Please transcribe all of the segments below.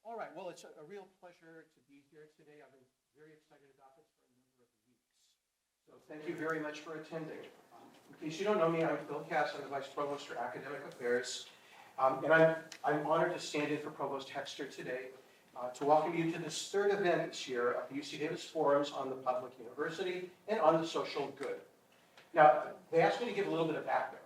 All right, well, it's a real pleasure to be here today. I've been very excited about this for a number of weeks. So thank you very much for attending. In case you don't know me, I'm Phil Cass. I'm the Vice Provost for Academic Affairs. And I'm honored to stand in for Provost Hexter today to welcome you to this third event this year of the UC Davis Forums on the Public University and on the Social Good. Now, they asked me to give a little bit of background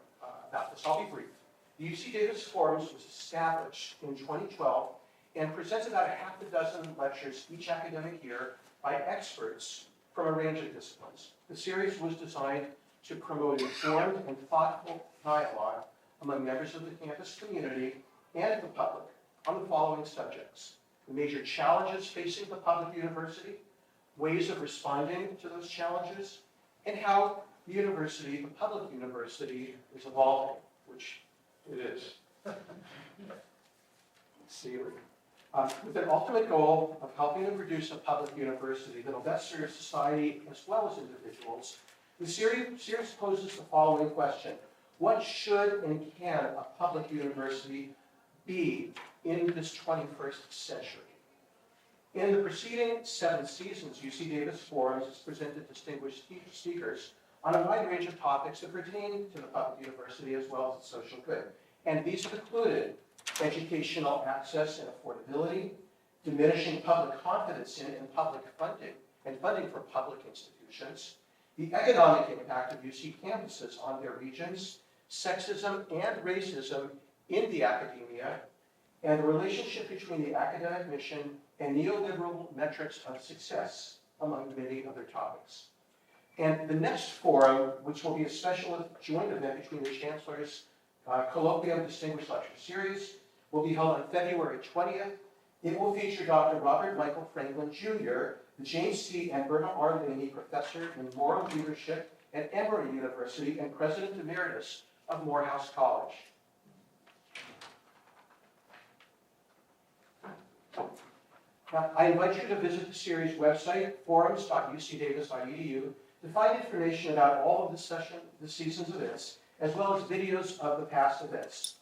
about this. I'll be brief. The UC Davis Forums was established in 2012 and presents about a half a dozen lectures each academic year by experts from a range of disciplines. The series was designed to promote informed and thoughtful dialogue among members of the campus community and the public on the following subjects: the major challenges facing the public university, ways of responding to those challenges, and how the university, the public university, is evolving, which it is. With an ultimate goal of helping to produce a public university that will best serve society as well as individuals, the series poses the following question: what should and can a public university be in this 21st century? In the preceding 7 seasons, UC Davis Forums has presented distinguished speakers on a wide range of topics that pertain to the public university as well as the social good. And these have included educational access and affordability, diminishing public confidence in public funding and funding for public institutions, the economic impact of UC campuses on their regions, sexism and racism in the academia, and the relationship between the academic mission and neoliberal metrics of success, among many other topics. And the next forum, which will be a special joint event between the Chancellor's Colloquium Distinguished Lecture Series, will be held on February 20th. It will feature Dr. Robert Michael Franklin Jr., the James C. and Berta R. Laney Professor in Moral Leadership at Emory University and President Emeritus of Morehouse College. Now, I invite you to visit the series website, forums.ucdavis.edu, to find information about all of the season's events, as well as videos of the past events.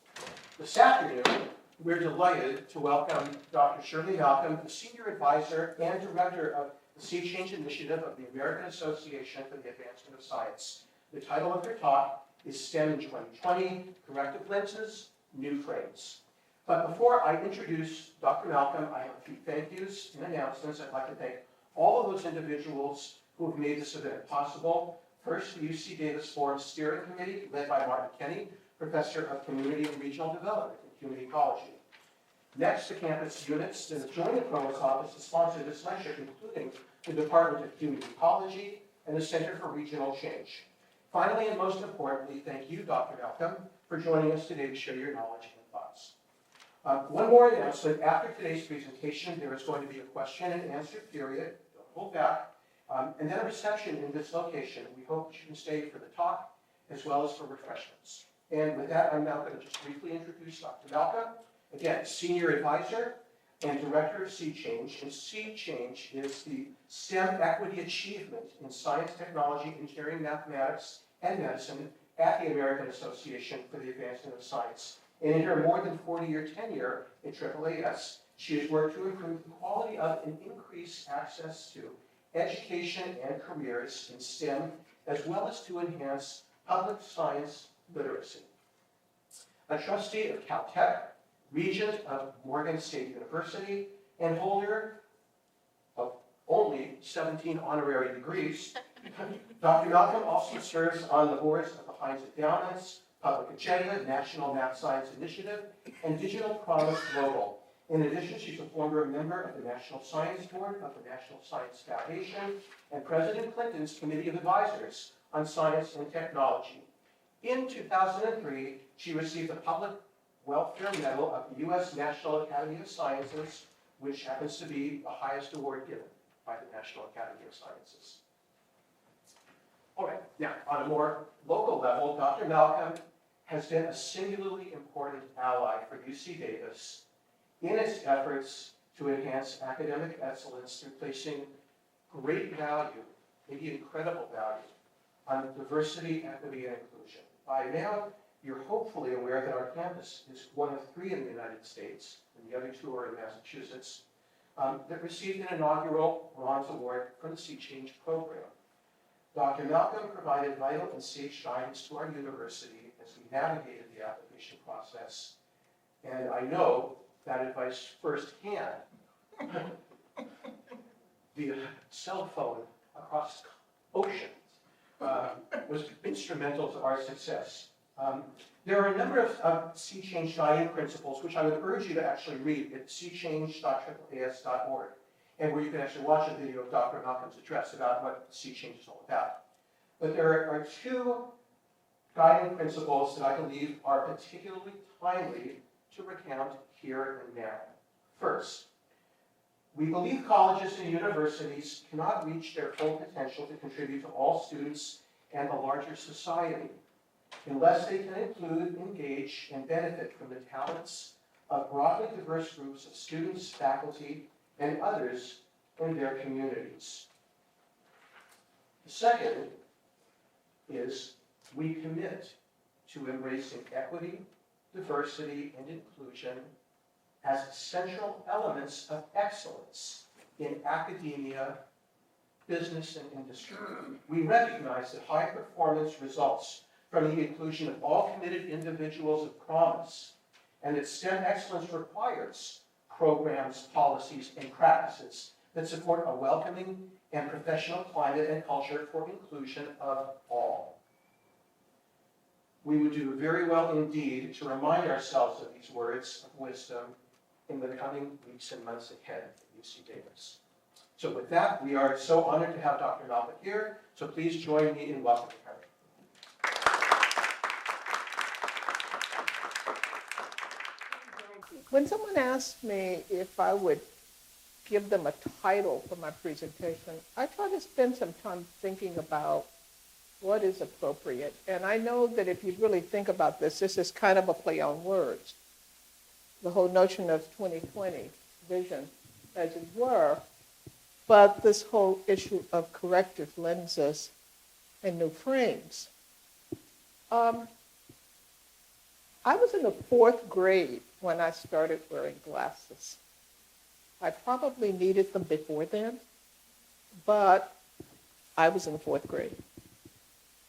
This afternoon, we're delighted to welcome Dr. Shirley Malcom, the Senior Advisor and Director of the Sea Change Initiative of the American Association for the Advancement of Science. The title of her talk is STEM in 2020, Corrective Lenses, New Frames. But before I introduce Dr. Malcom, I have a few thank yous and announcements. I'd like to thank all of those individuals who have made this event possible. First, the UC Davis Forum Steering Committee, led by Martin Kenny, Professor of Community and Regional Development in Community Ecology. Next, the campus units that have joined the Provost's office to sponsor this lecture, including the Department of Community Ecology and the Center for Regional Change. Finally, and most importantly, thank you, Dr. Malcom, for joining us today to share your knowledge and thoughts. One more announcement. After today's presentation, there is going to be a question and answer period. Don't hold back. And then a reception in this location. We hope you can stay for the talk as well as for refreshments. And with that, I'm now going to just briefly introduce Dr. Malcom. Again, Senior Advisor and Director of Sea Change. And Sea Change is the STEM Equity Achievement in Science, Technology, Engineering, Mathematics, and Medicine at the American Association for the Advancement of Science. And in her more than 40-year tenure at AAAS, she has worked to improve the quality of and increase access to education and careers in STEM, as well as to enhance public science literacy. A trustee of Caltech, regent of Morgan State University, and holder of only 17 honorary degrees, Dr. Malcom also serves on the boards of the Heinz Endowments, Public Agenda, National Math Science Initiative, and Digital Promise Global. In addition, she's a former member of the National Science Board of the National Science Foundation and President Clinton's Committee of Advisors on Science and Technology. In 2003, she received the Public Welfare Medal of the U.S. National Academy of Sciences, which happens to be the highest award given by the National Academy of Sciences. All right, now, on a more local level, Dr. Malcom has been a singularly important ally for UC Davis in its efforts to enhance academic excellence through placing great value, maybe incredible value, on diversity, equity, and inclusion. By now You're hopefully aware that our campus is one of 3 in the United States, and the other 2 are in Massachusetts, that received an inaugural Bronze Award for the Sea Change program. Dr. Malcom provided vital and sage guidance to our university as we navigated the application process, and I know that advice firsthand via cell phone across oceans was instrumental to our success. There are a number of sea change guiding principles, which I would urge you to actually read at seachange.AAAS.org, and where you can actually watch a video of Dr. Malcom's address about what sea change is all about. But there are 2 guiding principles that I believe are particularly timely to recount here and now. First, we believe colleges and universities cannot reach their full potential to contribute to all students and the larger society unless they can include, engage, and benefit from the talents of broadly diverse groups of students, faculty, and others in their communities. The second is we commit to embracing equity, diversity, and inclusion as essential elements of excellence in academia, business, and industry. We recognize that high performance results from the inclusion of all committed individuals of promise, and that STEM excellence requires programs, policies, and practices that support a welcoming and professional climate and culture for inclusion of all. We would do very well indeed to remind ourselves of these words of wisdom in the coming weeks and months ahead at UC Davis. So with that, we are so honored to have Dr. Malcom here, so please join me in welcoming her. When someone asked me if I would give them a title for my presentation, I try to spend some time thinking about what is appropriate. And I know that if you really think about this, this is kind of a play on words. The whole notion of 2020 vision, as it were, but this whole issue of corrective lenses and new frames. I was in the 4th grade when I started wearing glasses. I probably needed them before then, but I was in the 4th grade.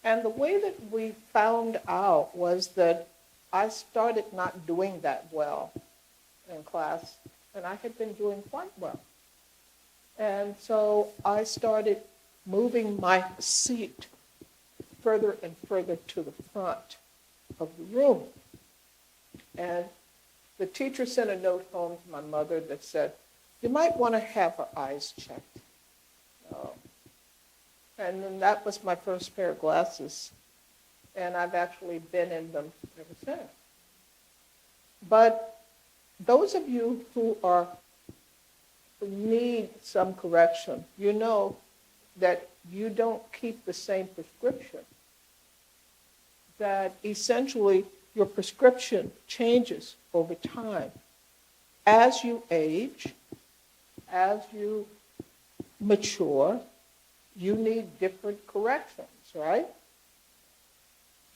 And the way that we found out was that I started not doing that well in class, and I had been doing quite well. And so I started moving my seat further and further to the front of the room. And the teacher sent a note home to my mother that said, "You might want to have her eyes checked." And then that was my first pair of glasses, and I've actually been in them ever since. But those of you who need some correction, you know that you don't keep the same prescription, that essentially your prescription changes over time. As you age, as you mature, you need different corrections, right?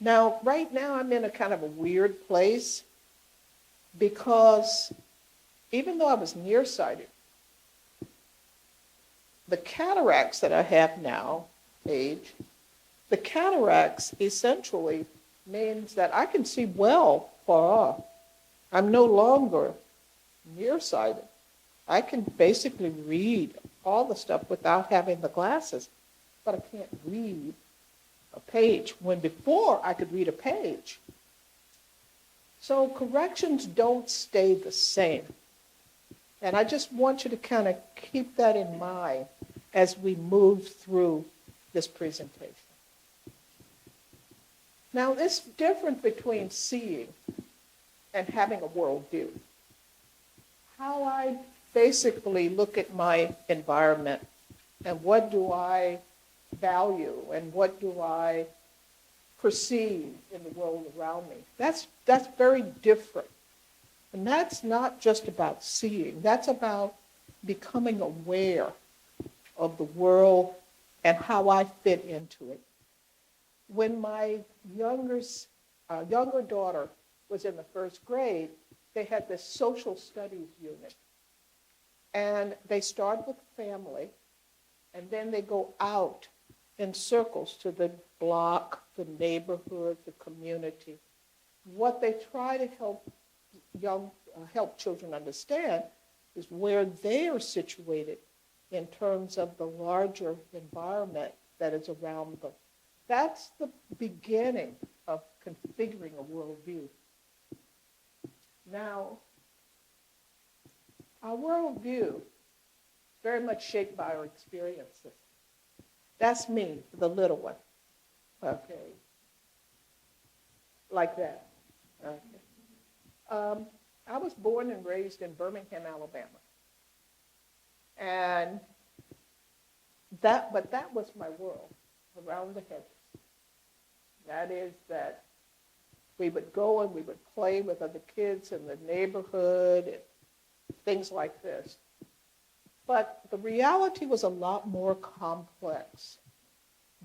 Now, right now, I'm in a kind of a weird place because even though I was nearsighted, the cataracts that I have now, the cataracts essentially means that I can see well far off. I'm no longer nearsighted. I can basically read all the stuff without having the glasses, but I can't read a page, when before I could read a page. So corrections don't stay the same. And I just want you to kind of keep that in mind as we move through this presentation. Now, it's different between seeing and having a worldview. How I basically look at my environment and what do I value and what do I perceive in the world around me. That's very different. And that's not just about seeing. That's about becoming aware of the world and how I fit into it. When my younger younger daughter was in the first grade, they had this social studies unit. And they start with family, and then they go out in circles to the block, the neighborhood, the community. What they try to help children understand is where they are situated in terms of the larger environment that is around them. That's the beginning of configuring a worldview. Now, our worldview is very much shaped by our experiences. That's me, the little one. Okay. Like that. Okay. I was born and raised in Birmingham, Alabama. And that was my world, around the hedges. That is that we would go and we would play with other kids in the neighborhood and things like this. But the reality was a lot more complex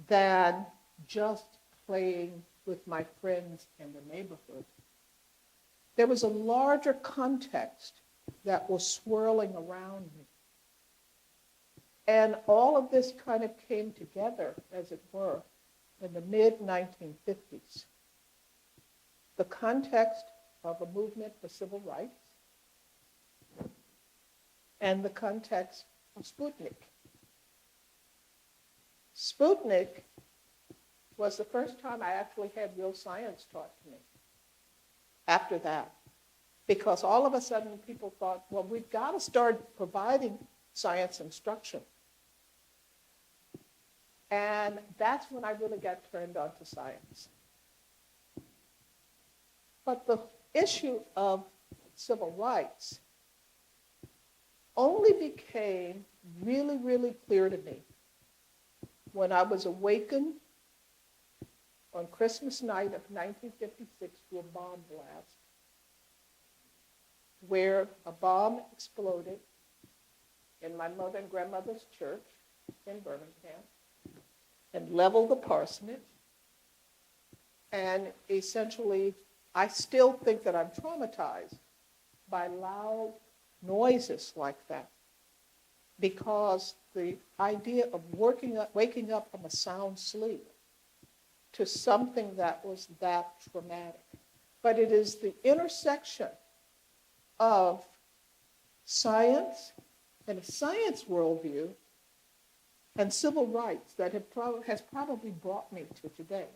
than just playing with my friends in the neighborhood. There was a larger context that was swirling around me. And all of this kind of came together, as it were, in the mid-1950s. The context of a movement for civil rights and the context of Sputnik. Sputnik was the first time I actually had real science taught to me after that. Because all of a sudden people thought, well, we've got to start providing science instruction. And that's when I really got turned on to science. But the issue of civil rights only became really, really clear to me when I was awakened on Christmas night of 1956 to a bomb blast, where a bomb exploded in my mother and grandmother's church in Birmingham and leveled the parsonage. And essentially, I still think that I'm traumatized by loud noises like that, because the idea of waking up from a sound sleep to something that was that traumatic. But it is the intersection of science and a science worldview and civil rights that has probably brought me to today.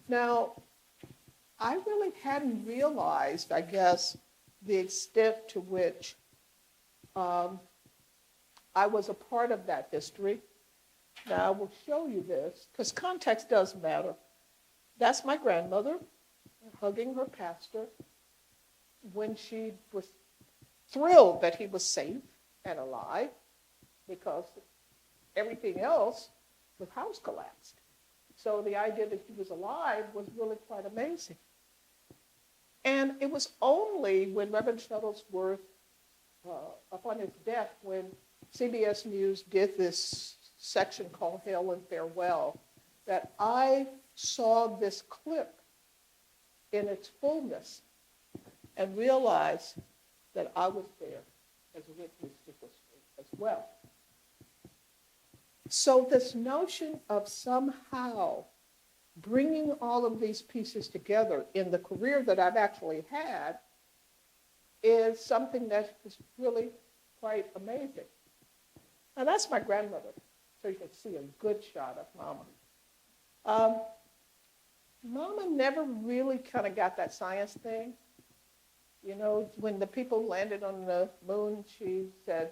Now, I really hadn't realized, I guess, the extent to which I was a part of that history. Now, I will show you this, because context does matter. That's my grandmother hugging her pastor when she was thrilled that he was safe and alive, because everything else, the house collapsed. So the idea that he was alive was really quite amazing. And it was only when Reverend Shuttlesworth, upon his death, when CBS News did this section called Hail and Farewell, that I saw this clip in its fullness and realized that I was there as a witness to history as well. So this notion of somehow bringing all of these pieces together in the career that I've actually had is something that is really quite amazing. Now that's my grandmother, so you can see a good shot of Mama. Mama never really kind of got that science thing. You know, when the people landed on the moon, she said,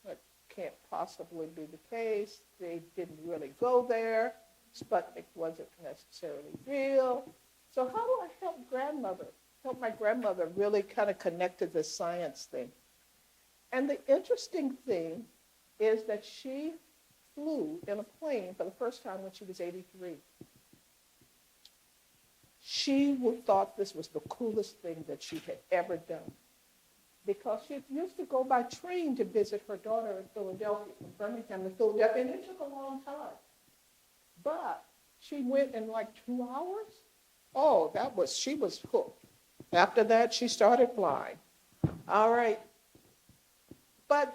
that can't possibly be the case. They didn't really go there. Sputnik wasn't necessarily real. So how do I help my grandmother really kind of connect to this science thing? And the interesting thing is that she flew in a plane for the first time when she was 83. She thought this was the coolest thing that she had ever done, because she used to go by train to visit her daughter in Philadelphia, from Birmingham to Philadelphia, and it took a long time. But She went in like 2 hours. Oh, she was hooked. After that, she started flying. All right. But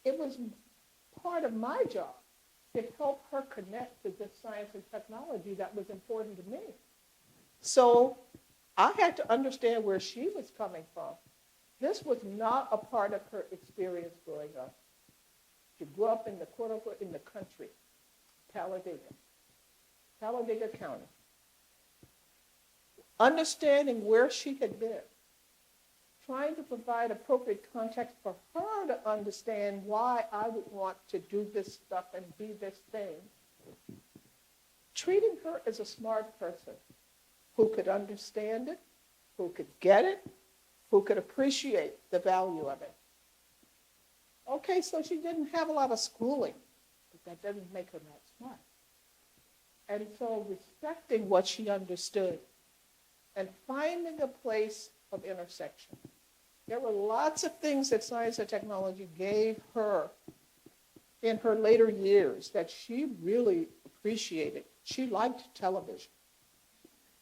it was part of my job to help her connect to this science and technology that was important to me. So I had to understand where she was coming from. This was not a part of her experience growing up. She grew up in the quote unquote in the country, Talladega County. Understanding where she had been, trying to provide appropriate context for her to understand why I would want to do this stuff and be this thing. Treating her as a smart person who could understand it, who could get it, who could appreciate the value of it. Okay, so she didn't have a lot of schooling, but that doesn't make her not smart. And so respecting what she understood and finding a place of intersection. There were lots of things that science and technology gave her in her later years that she really appreciated. She liked television.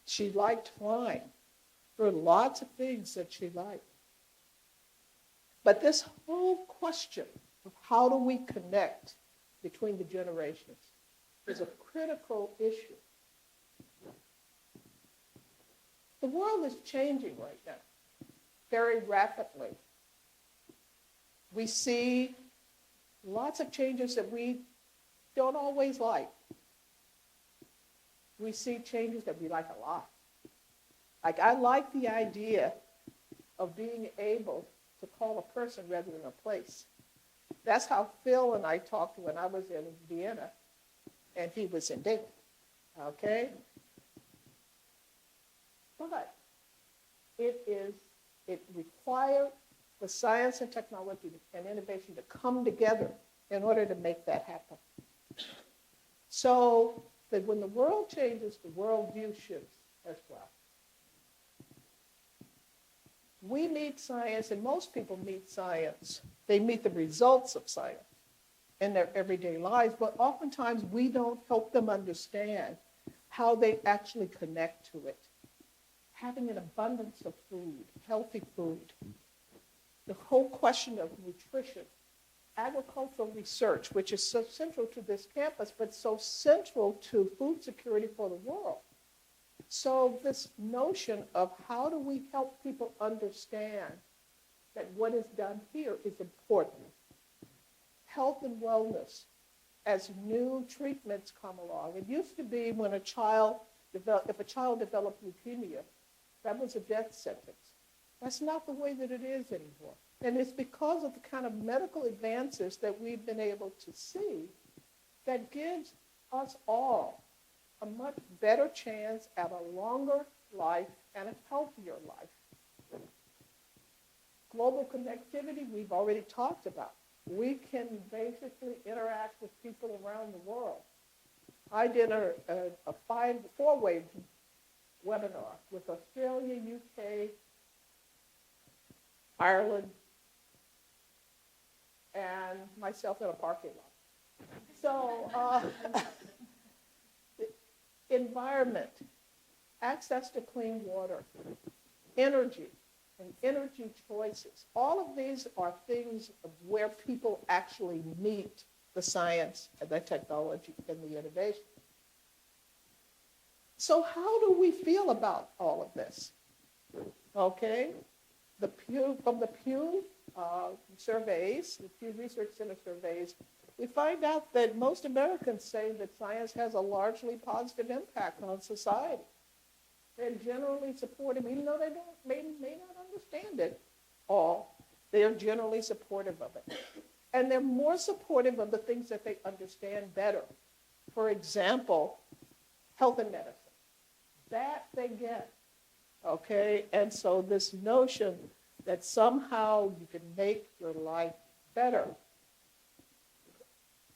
She liked flying. There were lots of things that she liked. But this whole question of how do we connect between the generations is a critical issue. The world is changing right now, very rapidly. We see lots of changes that we don't always like. We see changes that we like a lot. Like, I like the idea of being able to call a person rather than a place. That's how Phil and I talked when I was in Vienna and he was in Dayton, okay? But it required the science and technology and innovation to come together in order to make that happen. So that when the world changes, the worldview shifts as well. We meet science, and most people meet science. They meet the results of science in their everyday lives, but oftentimes we don't help them understand how they actually connect to it. Having an abundance of food, healthy food, the whole question of nutrition, agricultural research, which is so central to this campus, but so central to food security for the world. So this notion of how do we help people understand that what is done here is important. Health and wellness, as new treatments come along. It used to be when if a child developed leukemia, that was a death sentence. That's not the way that it is anymore. And it's because of the kind of medical advances that we've been able to see that gives us all a much better chance at a longer life and a healthier life. Global connectivity, we've already talked about. We can basically interact with people around the world. I did a four-way webinar with Australia, UK, Ireland, and myself in a parking lot. So, environment, access to clean water, energy, and energy choices. All of these are things of where people actually meet the science and the technology and the innovation. So how do we feel about all of this? Okay, from the Pew surveys, the Pew Research Center surveys, we find out that most Americans say that science has a largely positive impact on society. They're generally supportive, even though they may not understand it all, they are generally supportive of it. And they're more supportive of the things that they understand better. For example, health and medicine. That they get, okay? And so this notion that somehow you can make your life better,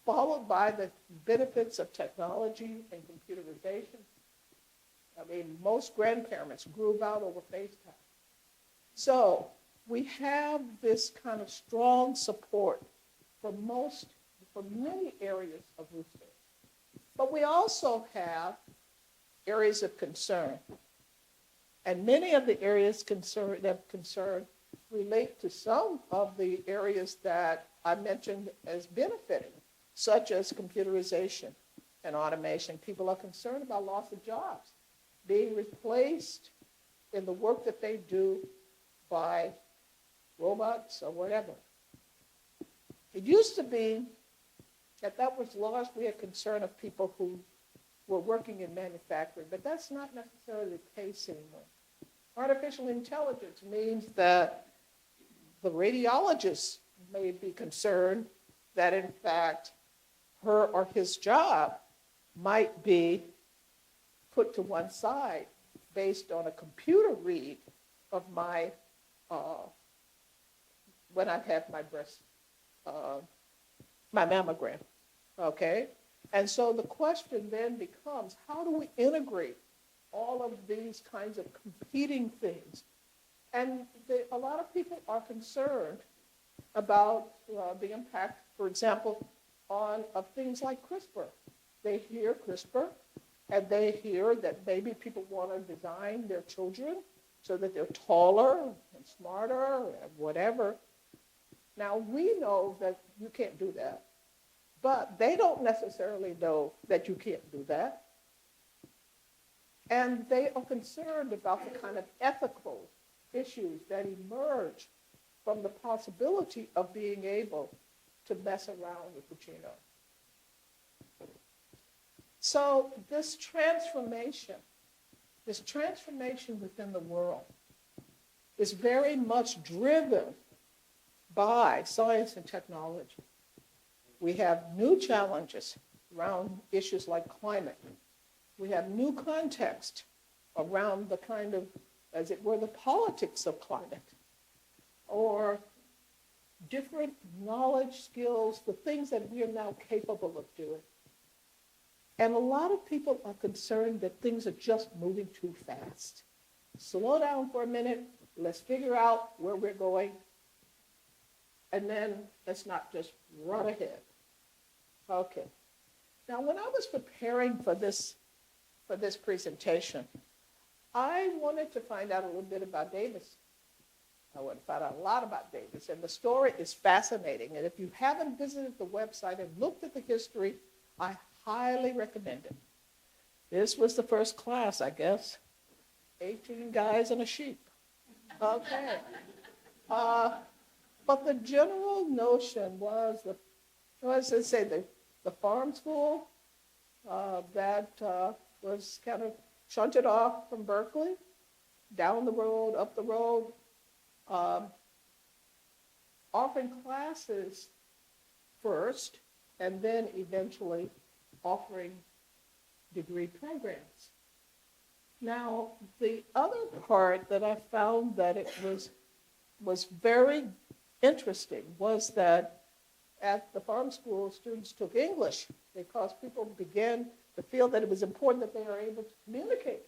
followed by the benefits of technology and computerization. I mean, most grandparents grew out over FaceTime. So we have this kind of strong support for many areas of research. But we also have areas of concern. And many of the areas of concern relate to some of the areas that I mentioned as benefiting, such as computerization and automation. People are concerned about loss of jobs, being replaced in the work that they do by robots or whatever. It used to be that was largely a concern of people who were working in manufacturing, but that's not necessarily the case anymore. Artificial intelligence means that the radiologist may be concerned that, in fact, her or his job might be put to one side based on a computer read of my, when I have my breast, my mammogram, okay? And so the question then becomes, how do we integrate all of these kinds of competing things? And a lot of people are concerned about the impact, for example, of things like CRISPR. They hear CRISPR, and they hear that maybe people want to design their children so that they're taller and smarter and whatever. Now, we know that you can't do that, but they don't necessarily know that you can't do that. And they are concerned about the kind of ethical issues that emerge from the possibility of being able to mess around with the genome. So this transformation within the world is very much driven by science and technology. We have new challenges around issues like climate. We have new context around the kind of, as it were, the politics of climate, or different knowledge, skills, the things that we are now capable of doing. And a lot of people are concerned that things are just moving too fast. Slow down for a minute, let's figure out where we're going, and then let's not just run ahead. Okay. Now, when I was preparing for this presentation, I wanted to find out a little bit about Davis. I wanted to find out a lot about Davis, and the story is fascinating. And if you haven't visited the website and looked at the history, I highly recommend it. This was the first class, I guess. 18 guys and a sheep. Okay. But the general notion was, the farm school that was kind of shunted off from Berkeley, down the road, up the road, offering classes first, and then eventually offering degree programs. Now, the other part that I found that it was very interesting was that at the farm school, students took English because people began to feel that it was important that they are able to communicate,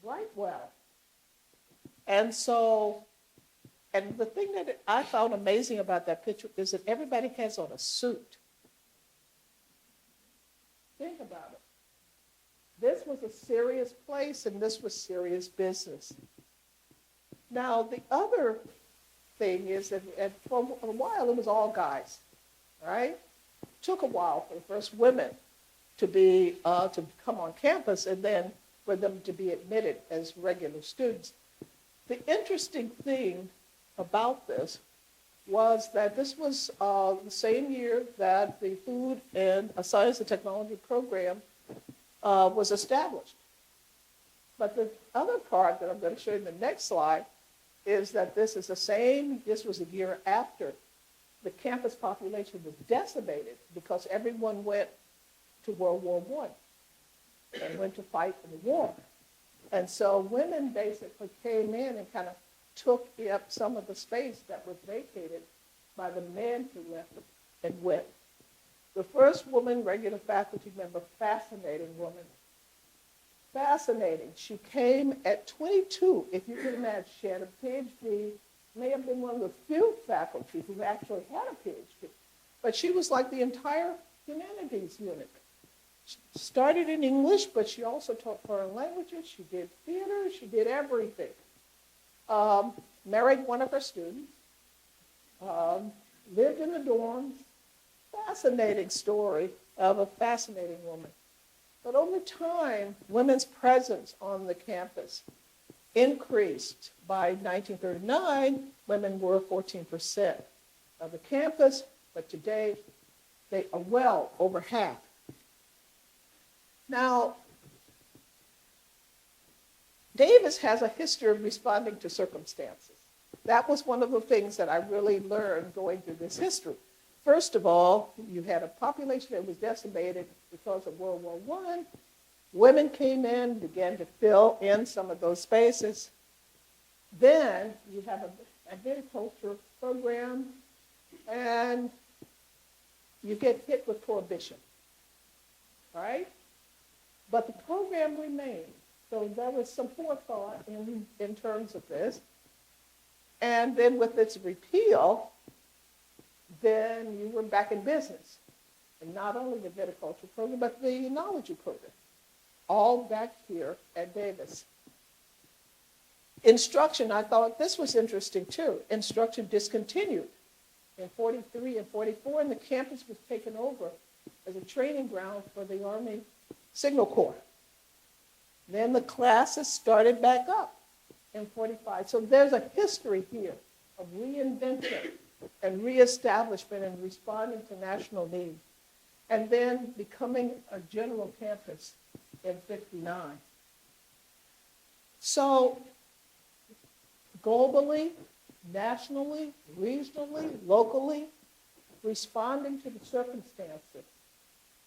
write well. And so, and the thing that I found amazing about that picture is that everybody has on a suit. Think about it. This was a serious place, and this was serious business. Now, the other thing is that for a while it was all guys, right? It took a while for the first women to come on campus, and then for them to be admitted as regular students. The interesting thing about this was that this was the same year that the Food and Science and Technology program was established. But the other part that I'm going to show you in the next slide is that this was a year after the campus population was decimated because everyone went to World War I and went to fight in the war. And so women basically came in and kind of took up some of the space that was vacated by the men who left and went. The first woman regular faculty member, fascinating woman. Fascinating. She came at 22, if you can imagine. She had a PhD, may have been one of the few faculty who actually had a PhD. But she was like the entire humanities unit. She started in English, but she also taught foreign languages. She did theater. She did everything. Married one of her students. Lived in the dorms. Fascinating story of a fascinating woman. But over time, women's presence on the campus increased. By 1939, women were 14% of the campus, but today they are well over half. Now, Davis has a history of responding to circumstances. That was one of the things that I really learned going through this history. First of all, you had a population that was decimated because of World War I. Women came in, began to fill in some of those spaces. Then you have a agriculture program, and you get hit with prohibition, right? But the program remained. So there was some forethought in terms of this. And then with its repeal, then you were back in business. And not only the viticulture program, but the enology program. All back here at Davis. Instruction, I thought this was interesting too. Instruction discontinued in 43 and 44, and the campus was taken over as a training ground for the Army Signal Corps. Then the classes started back up in 45. So there's a history here of reinvention and reestablishment and responding to national need. And then becoming a general campus in 59. So globally, nationally, regionally, locally, responding to the circumstances,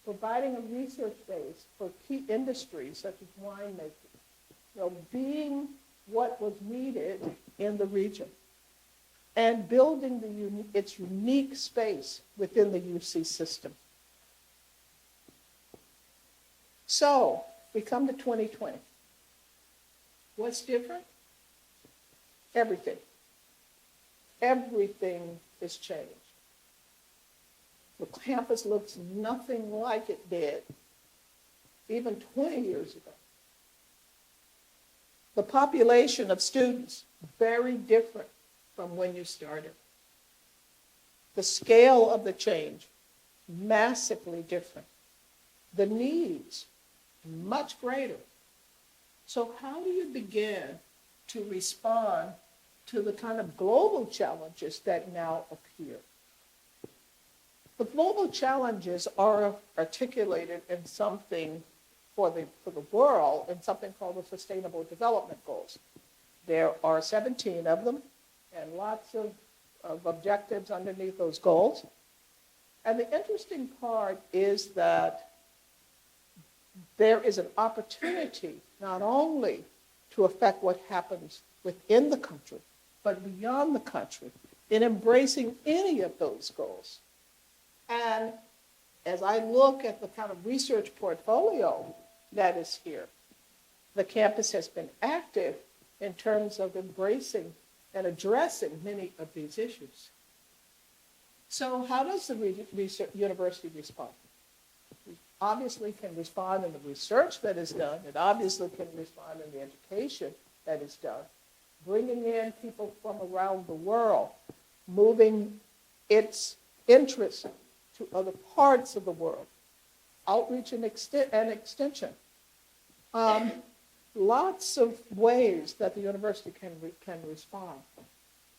providing a research base for key industries such as winemaking, being what was needed in the region, and building its unique space within the UC system. So we come to 2020. What's different? Everything. Everything is changed. The campus looks nothing like it did even 20 years ago. The population of students, very different from when you started. The scale of the change, massively different. The needs, much greater. So how do you begin to respond to the kind of global challenges that now appear? The global challenges are articulated in something for the world in something called the Sustainable Development Goals. There are 17 of them and lots of objectives underneath those goals. And the interesting part is that there is an opportunity not only to affect what happens within the country, but beyond the country in embracing any of those goals. And as I look at the kind of research portfolio that is here, the campus has been active in terms of embracing and addressing many of these issues. So how does the university respond? It obviously can respond in the research that is done. It obviously can respond in the education that is done. Bringing in people from around the world, moving its interests to other parts of the world, outreach and extension. Lots of ways that the university can respond.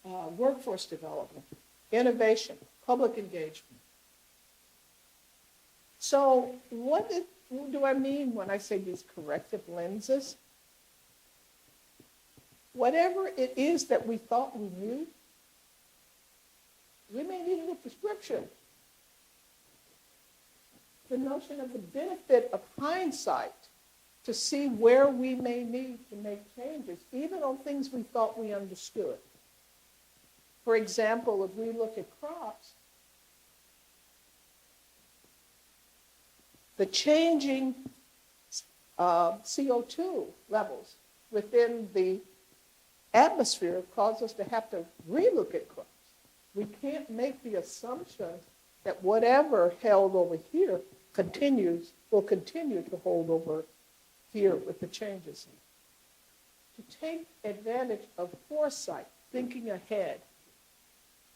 Workforce development, innovation, public engagement. So what do I mean when I say these corrective lenses? Whatever it is that we thought we knew, we may need a new prescription. The notion of the benefit of hindsight to see where we may need to make changes, even on things we thought we understood. For example, if we look at crops, the changing CO2 levels within the atmosphere cause us to have to relook at crops. We can't make the assumption that whatever held over here will continue to hold over here with the changes. To take advantage of foresight, thinking ahead,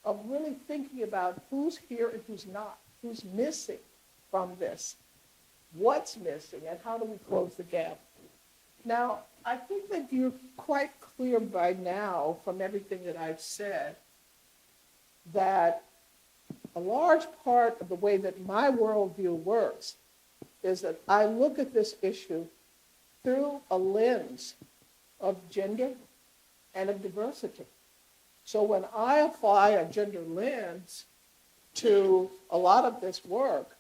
of really thinking about who's here and who's not, who's missing from this, what's missing, and how do we close the gap. Now, I think that you're quite clear by now from everything that I've said that a large part of the way that my worldview works is that I look at this issue through a lens of gender and of diversity. So when I apply a gender lens to a lot of this work,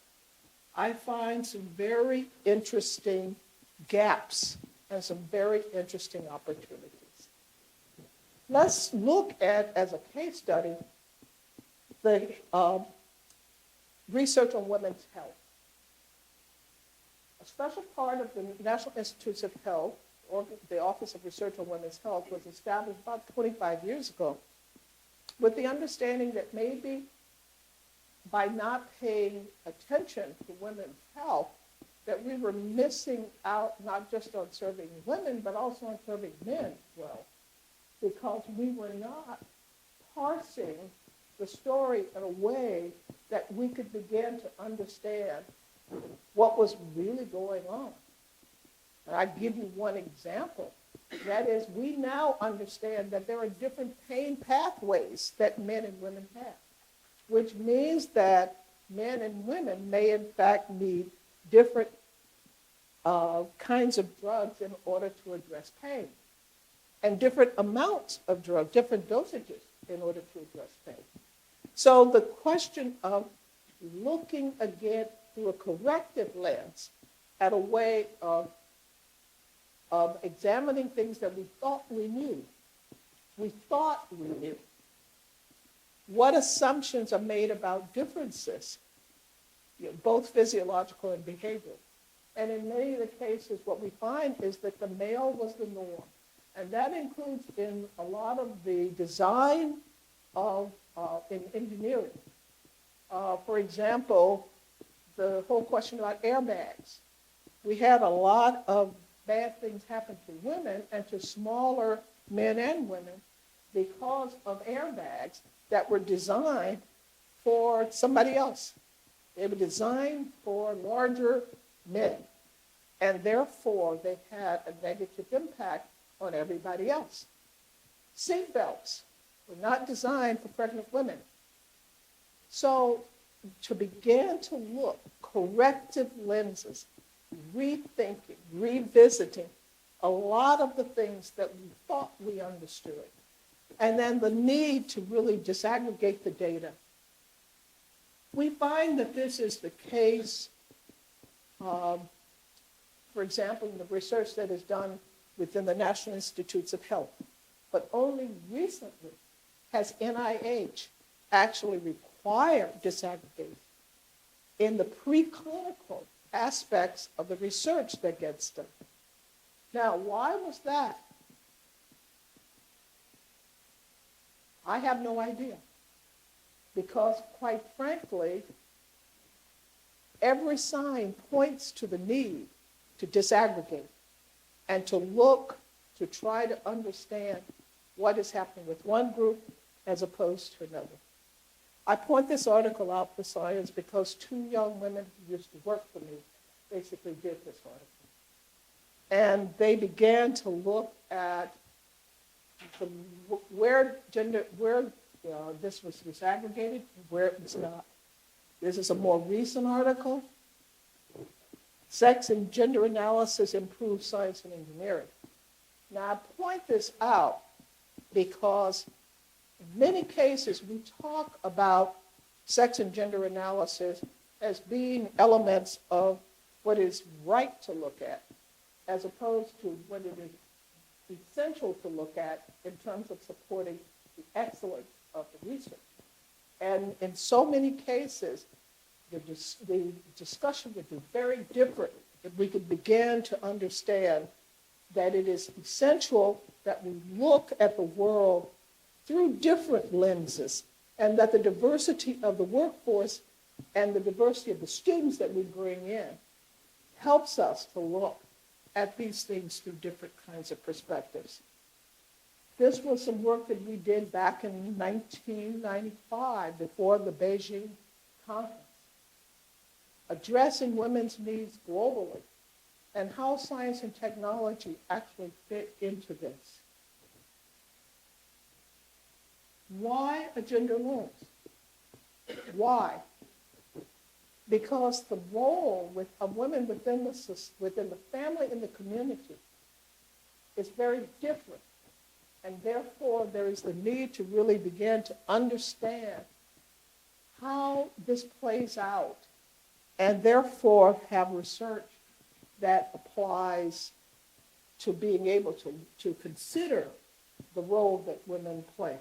I find some very interesting gaps and some very interesting opportunities. Let's look at, as a case study, the research on women's health. A special part of the National Institutes of Health, or the Office of Research on Women's Health, was established about 25 years ago with the understanding that maybe by not paying attention to women's health, that we were missing out not just on serving women, but also on serving men well, because we were not parsing the story in a way that we could begin to understand what was really going on. And I give you one example. That is, we now understand that there are different pain pathways that men and women have, which means that men and women may in fact need different kinds of drugs in order to address pain, and different amounts of drugs, different dosages in order to address pain. So the question of looking again through a corrective lens at a way of examining things that we thought we knew. We thought we knew. What assumptions are made about differences, both physiological and behavioral? And in many of the cases, what we find is that the male was the norm. And that includes in a lot of the design of in engineering. For example, the whole question about airbags. We had a lot of bad things happen to women and to smaller men and women because of airbags that were designed for somebody else. They were designed for larger men, and therefore they had a negative impact on everybody else. Seatbelts were not designed for pregnant women. So to begin to look, corrective lenses, rethinking, revisiting a lot of the things that we thought we understood, and then the need to really disaggregate the data. We find that this is the case, for example, in the research that is done within the National Institutes of Health. But only recently has NIH actually required disaggregation in the preclinical aspects of the research that gets done. Now, why was that? I have no idea. Because, quite frankly, every sign points to the need to disaggregate and to look to try to understand what is happening with one group as opposed to another. I point this article out for science because two young women who used to work for me basically did this article. And they began to look at where this was disaggregated and where it was not. This is a more recent article. Sex and gender analysis improves science and engineering. Now, I point this out because in many cases we talk about sex and gender analysis as being elements of what is right to look at, as opposed to what it is essential to look at in terms of supporting the excellence of the research. And in so many cases, the discussion would be very different if we could begin to understand that it is essential that we look at the world through different lenses, and that the diversity of the workforce and the diversity of the students that we bring in helps us to look at these things through different kinds of perspectives. This was some work that we did back in 1995 before the Beijing conference, addressing women's needs globally and how science and technology actually fit into this. Why a gender lens? Why? Because the role of women within the family and the community is very different. And therefore, there is the need to really begin to understand how this plays out, and therefore have research that applies to being able to consider the role that women play.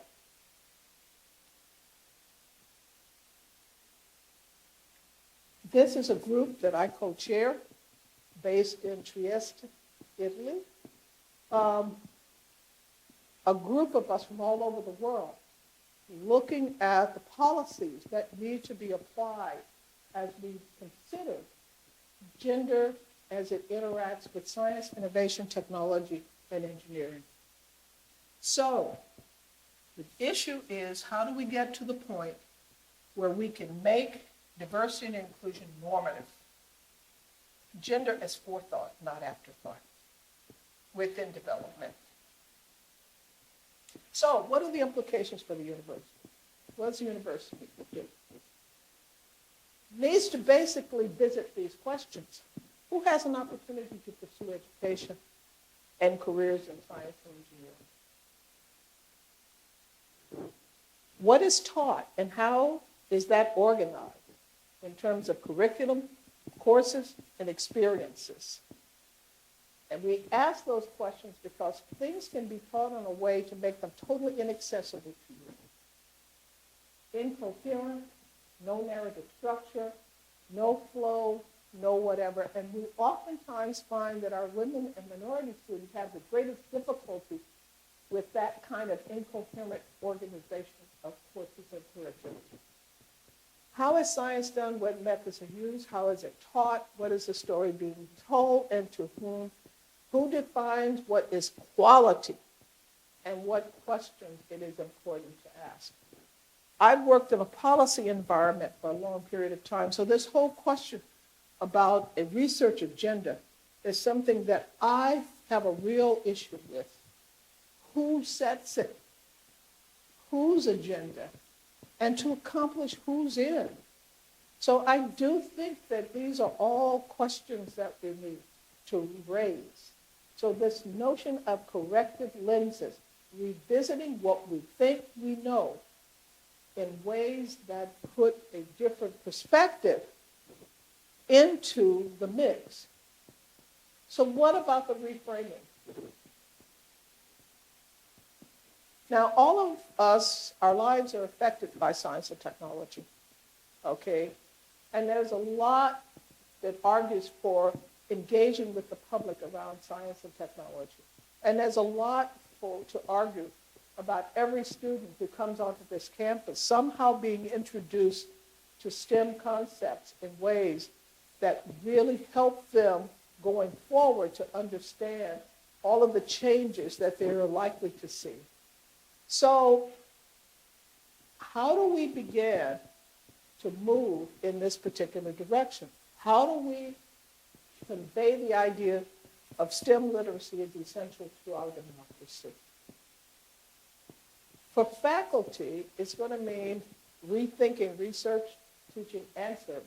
This is a group that I co-chair based in Trieste, Italy. A group of us from all over the world looking at the policies that need to be applied as we consider gender as it interacts with science, innovation, technology, and engineering. So the issue is, how do we get to the point where we can make diversity and inclusion normative? Gender as forethought, not afterthought, within development. So what are the implications for the university? What does the university do? It needs to basically visit these questions. Who has an opportunity to pursue education and careers in science and engineering? What is taught and how is that organized in terms of curriculum, courses, and experiences? And we ask those questions because things can be taught in a way to make them totally inaccessible to you. Incoherent, no narrative structure, no flow, no whatever. And we oftentimes find that our women and minority students have the greatest difficulty with that kind of incoherent organization of courses and curriculum. How is science done? What methods are used? How is it taught? What is the story being told, and to whom? Who defines what is quality and what questions it is important to ask? I've worked in a policy environment for a long period of time, so this whole question about a research agenda is something that I have a real issue with. Who sets it? Whose agenda? And to accomplish whose end? So I do think that these are all questions that we need to raise. So this notion of corrective lenses, revisiting what we think we know in ways that put a different perspective into the mix. So what about the reframing? Now, all of us, our lives are affected by science and technology, okay? And there's a lot that argues for engaging with the public around science and technology. And there's a lot to argue about every student who comes onto this campus somehow being introduced to STEM concepts in ways that really help them going forward to understand all of the changes that they're likely to see. So how do we begin to move in this particular direction? How do we convey the idea of STEM literacy as essential to our democracy? For faculty, it's going to mean rethinking research, teaching, and service.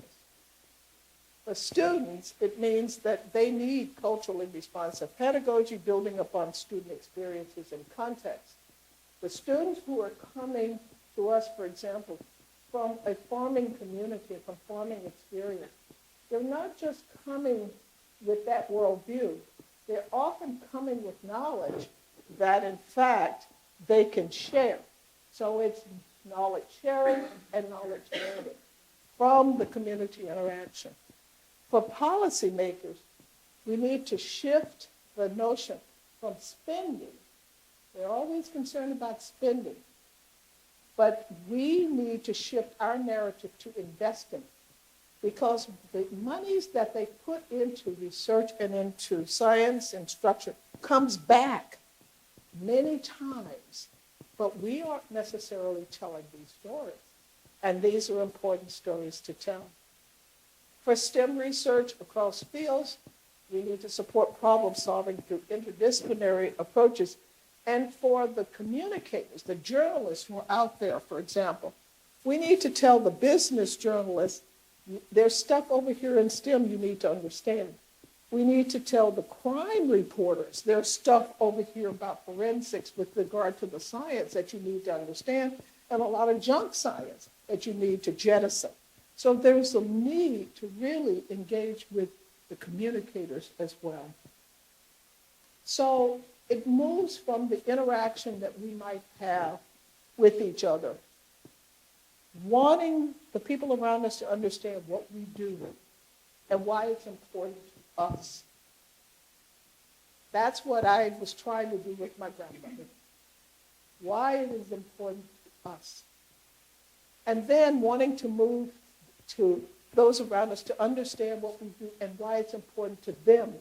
For students, it means that they need culturally responsive pedagogy building upon student experiences and context. The students who are coming to us, for example, from a farming community, from farming experience, they're not just coming with that worldview. They're often coming with knowledge that, in fact, they can share. So it's knowledge sharing and knowledge learning from the community interaction. For policymakers, we need to shift the notion from spending. They're always concerned about spending. But we need to shift our narrative to investing because the monies that they put into research and into science and structure comes back many times, but we aren't necessarily telling these stories. And these are important stories to tell. For STEM research across fields, we need to support problem solving through interdisciplinary approaches. And for the communicators, the journalists who are out there, for example, we need to tell the business journalists, there's stuff over here in STEM you need to understand. We need to tell the crime reporters, there's stuff over here about forensics with regard to the science that you need to understand, and a lot of junk science that you need to jettison. So there's a need to really engage with the communicators as well. So it moves from the interaction that we might have with each other, wanting the people around us to understand what we do and why it's important to us. That's what I was trying to do with my grandmother. Why it is important to us. And then wanting to move to those around us to understand what we do and why it's important to them,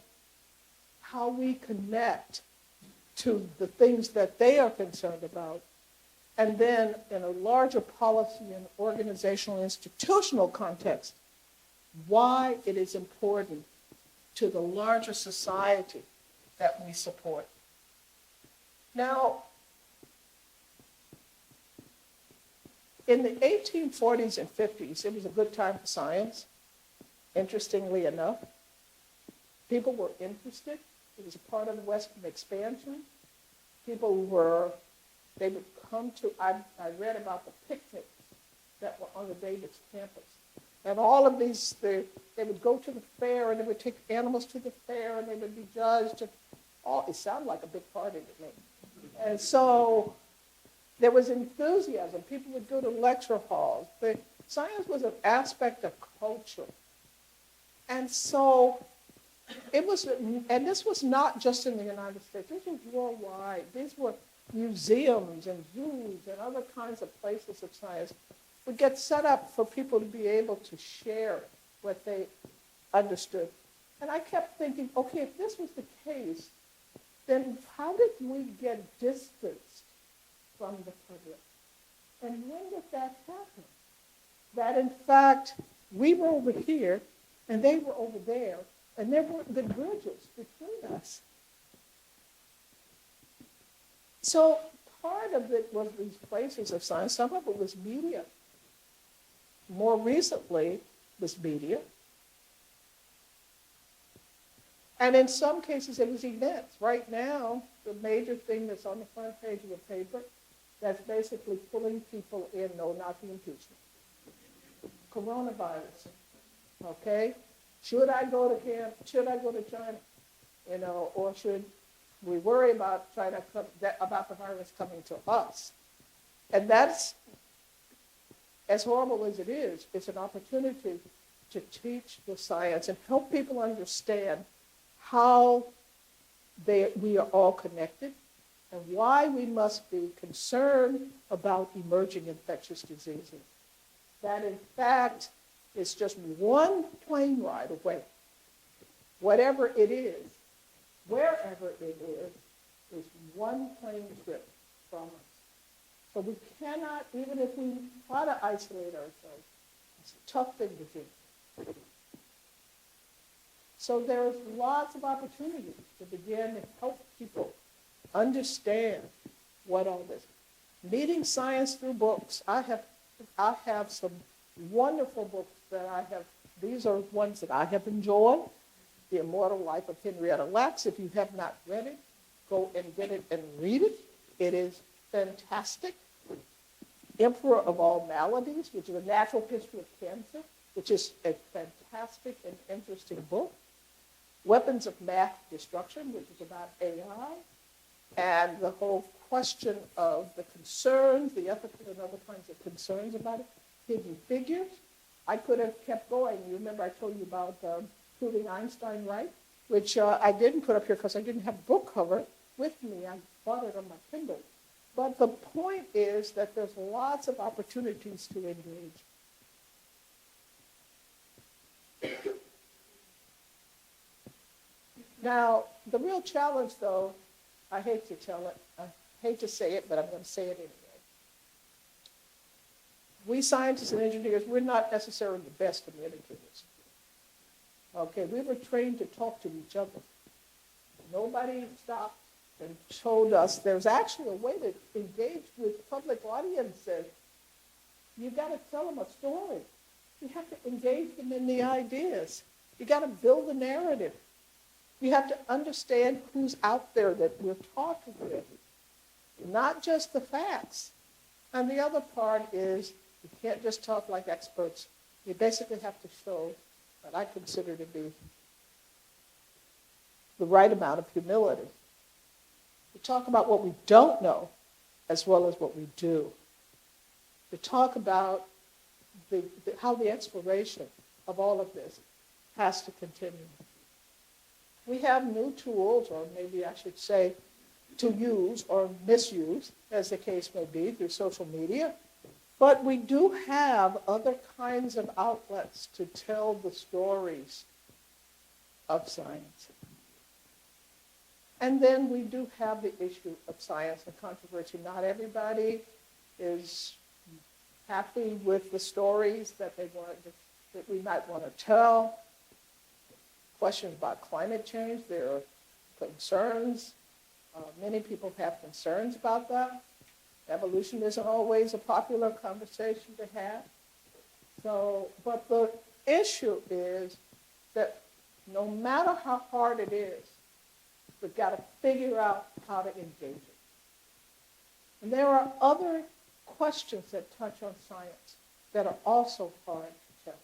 how we connect to the things that they are concerned about, and then in a larger policy and organizational institutional context, why it is important to the larger society that we support. Now, in the 1840s and 50s, it was a good time for science, interestingly enough. People were interested. It was a part of the Western expansion. They would come to, I read about the picnics that were on the Davis campus. And all of these, they would go to the fair and they would take animals to the fair and they would be judged. And it sounded like a big party to me. And so there was enthusiasm. People would go to lecture halls. Science was an aspect of culture. And so it was, and this was not just in the United States. This was worldwide. These were museums and zoos and other kinds of places of science would get set up for people to be able to share what they understood. And I kept thinking, okay, if this was the case, then how did we get distanced from the public? And when did that happen? That in fact, we were over here and they were over there, and there were the bridges between us. So part of it was these places of science. Some of it was media. More recently, was media. And in some cases, it was events. Right now, the major thing that's on the front page of the paper, that's basically pulling people in, no, not the impeachment. Coronavirus, okay? Should I go to camp? Should I go to China? Or should we worry about about the virus coming to us? And that's, as horrible as it is, it's an opportunity to teach the science and help people understand how we are all connected and why we must be concerned about emerging infectious diseases. That, in fact, is just one plane ride away. Whatever it is, wherever it is one plane trip from us. So we cannot, even if we try to isolate ourselves, it's a tough thing to do. So there's lots of opportunities to begin to help people understand what all this. Meeting science through books. I have some wonderful books that I have. These are ones that I have enjoyed. The Immortal Life of Henrietta Lacks. If you have not read it, go and get it and read it. It is fantastic. Emperor of All Maladies, which is a natural history of cancer, which is a fantastic and interesting book. Weapons of Mass Destruction, which is about AI, and the whole question of the concerns, the ethical and other kinds of concerns about it. Hidden Figures. I could have kept going. You remember I told you about Proving Einstein Right, which I didn't put up here because I didn't have a book cover with me. I bought it on my Kindle. But the point is that there's lots of opportunities to engage. Now, the real challenge, though, I hate to say it, but I'm going to say it anyway. We scientists and engineers, we're not necessarily the best communicators. Okay, we were trained to talk to each other. Nobody stopped and told us there's actually a way to engage with public audiences. You've got to tell them a story. You have to engage them in the ideas. You got to build a narrative. You have to understand who's out there that we're talking with, not just the facts. And the other part is you can't just talk like experts. You basically have to show what I consider to be the right amount of humility. To talk about what we don't know as well as what we do. To talk about how the exploration of all of this has to continue. We have new tools, or maybe I should say, to use or misuse, as the case may be, through social media. But we do have other kinds of outlets to tell the stories of science. And then we do have the issue of science and controversy. Not everybody is happy with the stories that we might want to tell. Questions about climate change, there are concerns. Many people have concerns about that. Evolution isn't always a popular conversation to have. But the issue is that no matter how hard it is, we've got to figure out how to engage it. And there are other questions that touch on science that are also hard to tell.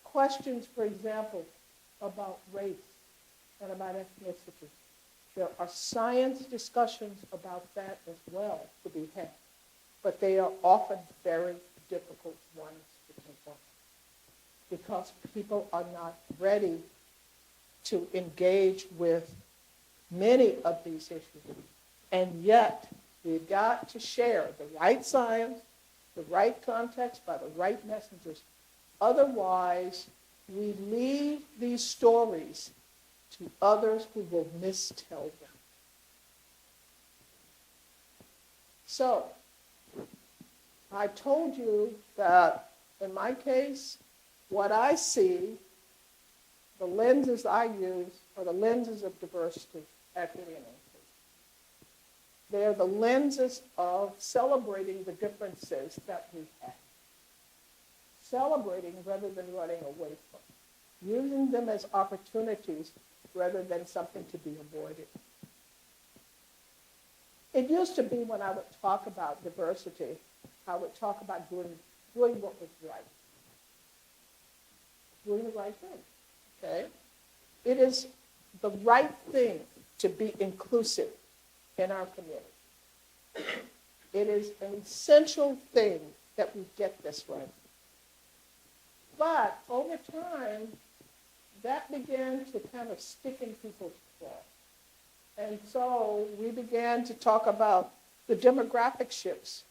Questions, for example, about race and about ethnicity. There are science discussions about that as well to be had, but they are often very difficult ones to take on because people are not ready to engage with many of these issues. And yet, we've got to share the right science, the right context, by the right messengers. Otherwise, we leave these stories to others who will mistell them. So, I told you that in my case, what I see, the lenses I use are the lenses of diversity, equity, and inclusion. They're the lenses of celebrating the differences that we have. Celebrating rather than running away from. Using them as opportunities rather than something to be avoided. It used to be when I would talk about diversity, I would talk about doing what was right. Doing the right thing, okay? It is the right thing to be inclusive in our community. It is an essential thing that we get this right. But over time, that began to kind of stick in people's craw. And so we began to talk about the demographic shifts.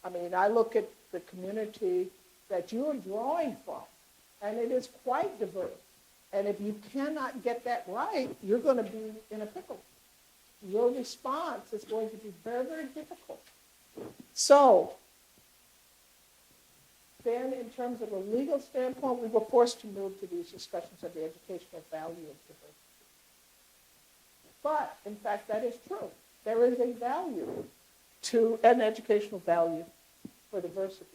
I mean, I look at the community that you are drawing from, and it is quite diverse. And if you cannot get that right, you're going to be in a pickle. Your response is going to be very, very difficult. So then, in terms of a legal standpoint, we were forced to move to these discussions of the educational value of diversity. But, in fact, that is true. There is a value to an educational value for diversity.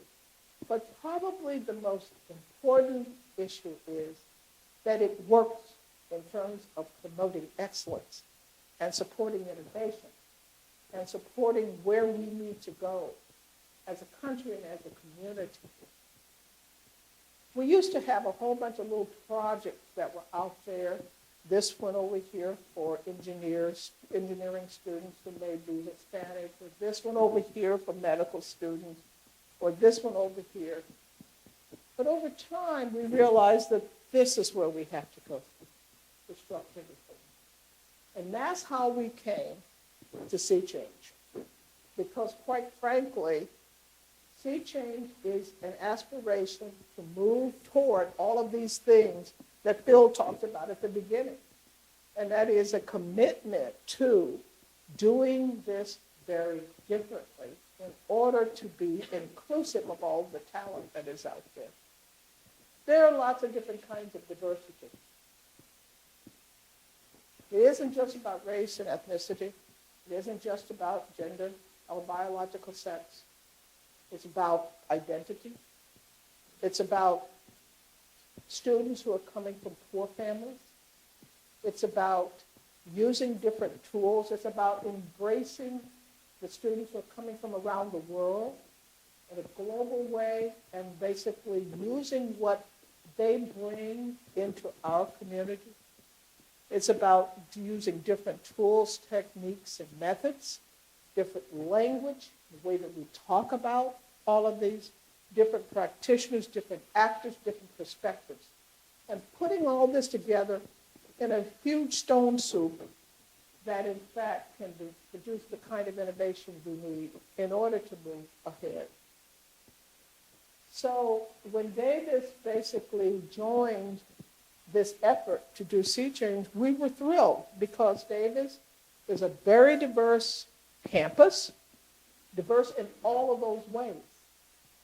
But probably the most important issue is that it works in terms of promoting excellence and supporting innovation and supporting where we need to go as a country and as a community. We used to have a whole bunch of little projects that were out there. This one over here for engineering students who may be Hispanic, or this one over here for medical students, or this one over here. But over time, we realized that this is where we have to go to structure everything. And that's how we came to see change. Because quite frankly, Sea change is an aspiration to move toward all of these things that Phil talked about at the beginning. And that is a commitment to doing this very differently in order to be inclusive of all the talent that is out there. There are lots of different kinds of diversity. It isn't just about race and ethnicity. It isn't just about gender or biological sex. It's about identity. It's about students who are coming from poor families. It's about using different tools. It's about embracing the students who are coming from around the world in a global way and basically using what they bring into our community. It's about using different tools, techniques, and methods, different language, the way that we talk about all of these, different practitioners, different actors, different perspectives, and putting all this together in a huge stone soup that in fact can produce the kind of innovation we need in order to move ahead. So when Davis basically joined this effort to do sea change, we were thrilled because Davis is a very diverse campus, diverse in all of those ways,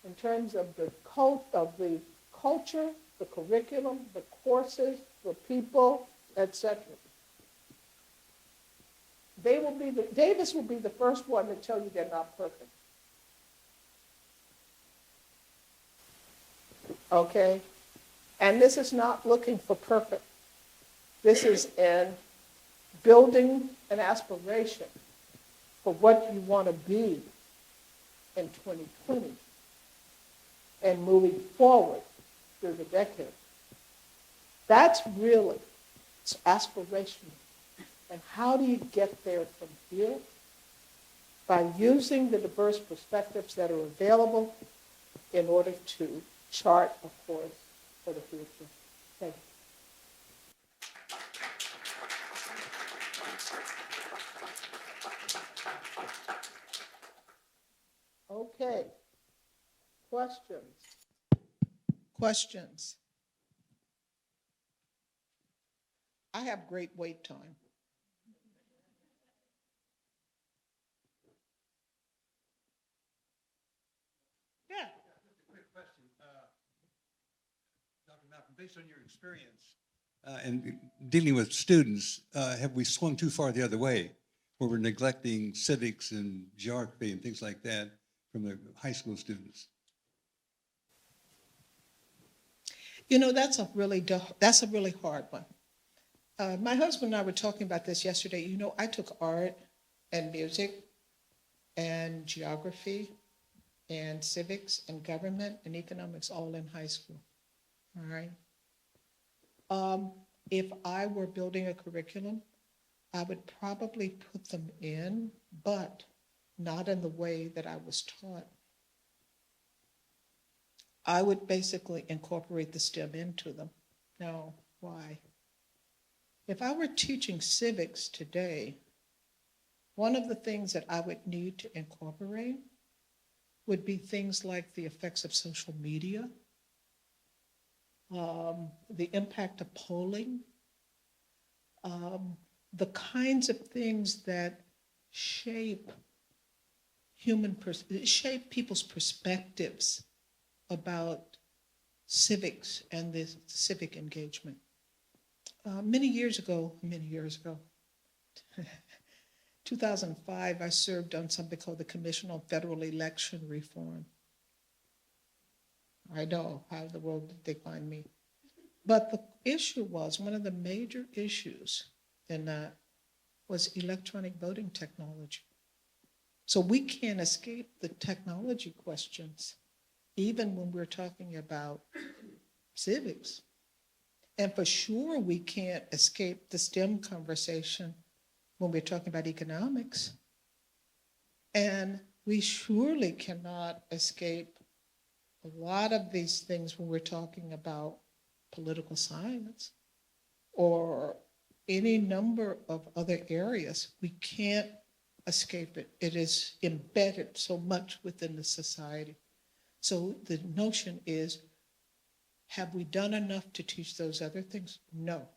in terms of the culture, the curriculum, the courses, the people, etc. Davis will be the first one to tell you they're not perfect. Okay? And this is not looking for perfect. This is in building an aspiration for what you want to be in 2020 and moving forward through the decade. That's really, it's aspirational. And how do you get there from here? By using the diverse perspectives that are available in order to chart a course for the future. Thank you. Okay. Questions? I have great wait time. Yeah. Just a quick question. Dr. Malcolm, based on your experience and dealing with students, have we swung too far the other way, where we're neglecting civics and geography and things like that from the high school students? You know, that's a really hard one. My husband and I were talking about this yesterday. You know, I took art and music and geography and civics and government and economics all in high school. All right. If I were building a curriculum, I would probably put them in, but not in the way that I was taught. I would basically incorporate the STEM into them. Now, why? If I were teaching civics today, one of the things that I would need to incorporate would be things like the effects of social media, the impact of polling, the kinds of things that shape people's perspectives about civics and the civic engagement. Many years ago, 2005, I served on something called the Commission on Federal Election Reform. I know, how in the world did they find me? But the issue was, one of the major issues in that was electronic voting technology. So we can't escape the technology questions, even when we're talking about civics. And for sure, we can't escape the STEM conversation when we're talking about economics. And we surely cannot escape a lot of these things when we're talking about political science or any number of other areas. We can't escape it. It is embedded so much within the society. So the notion is, have we done enough to teach those other things? No.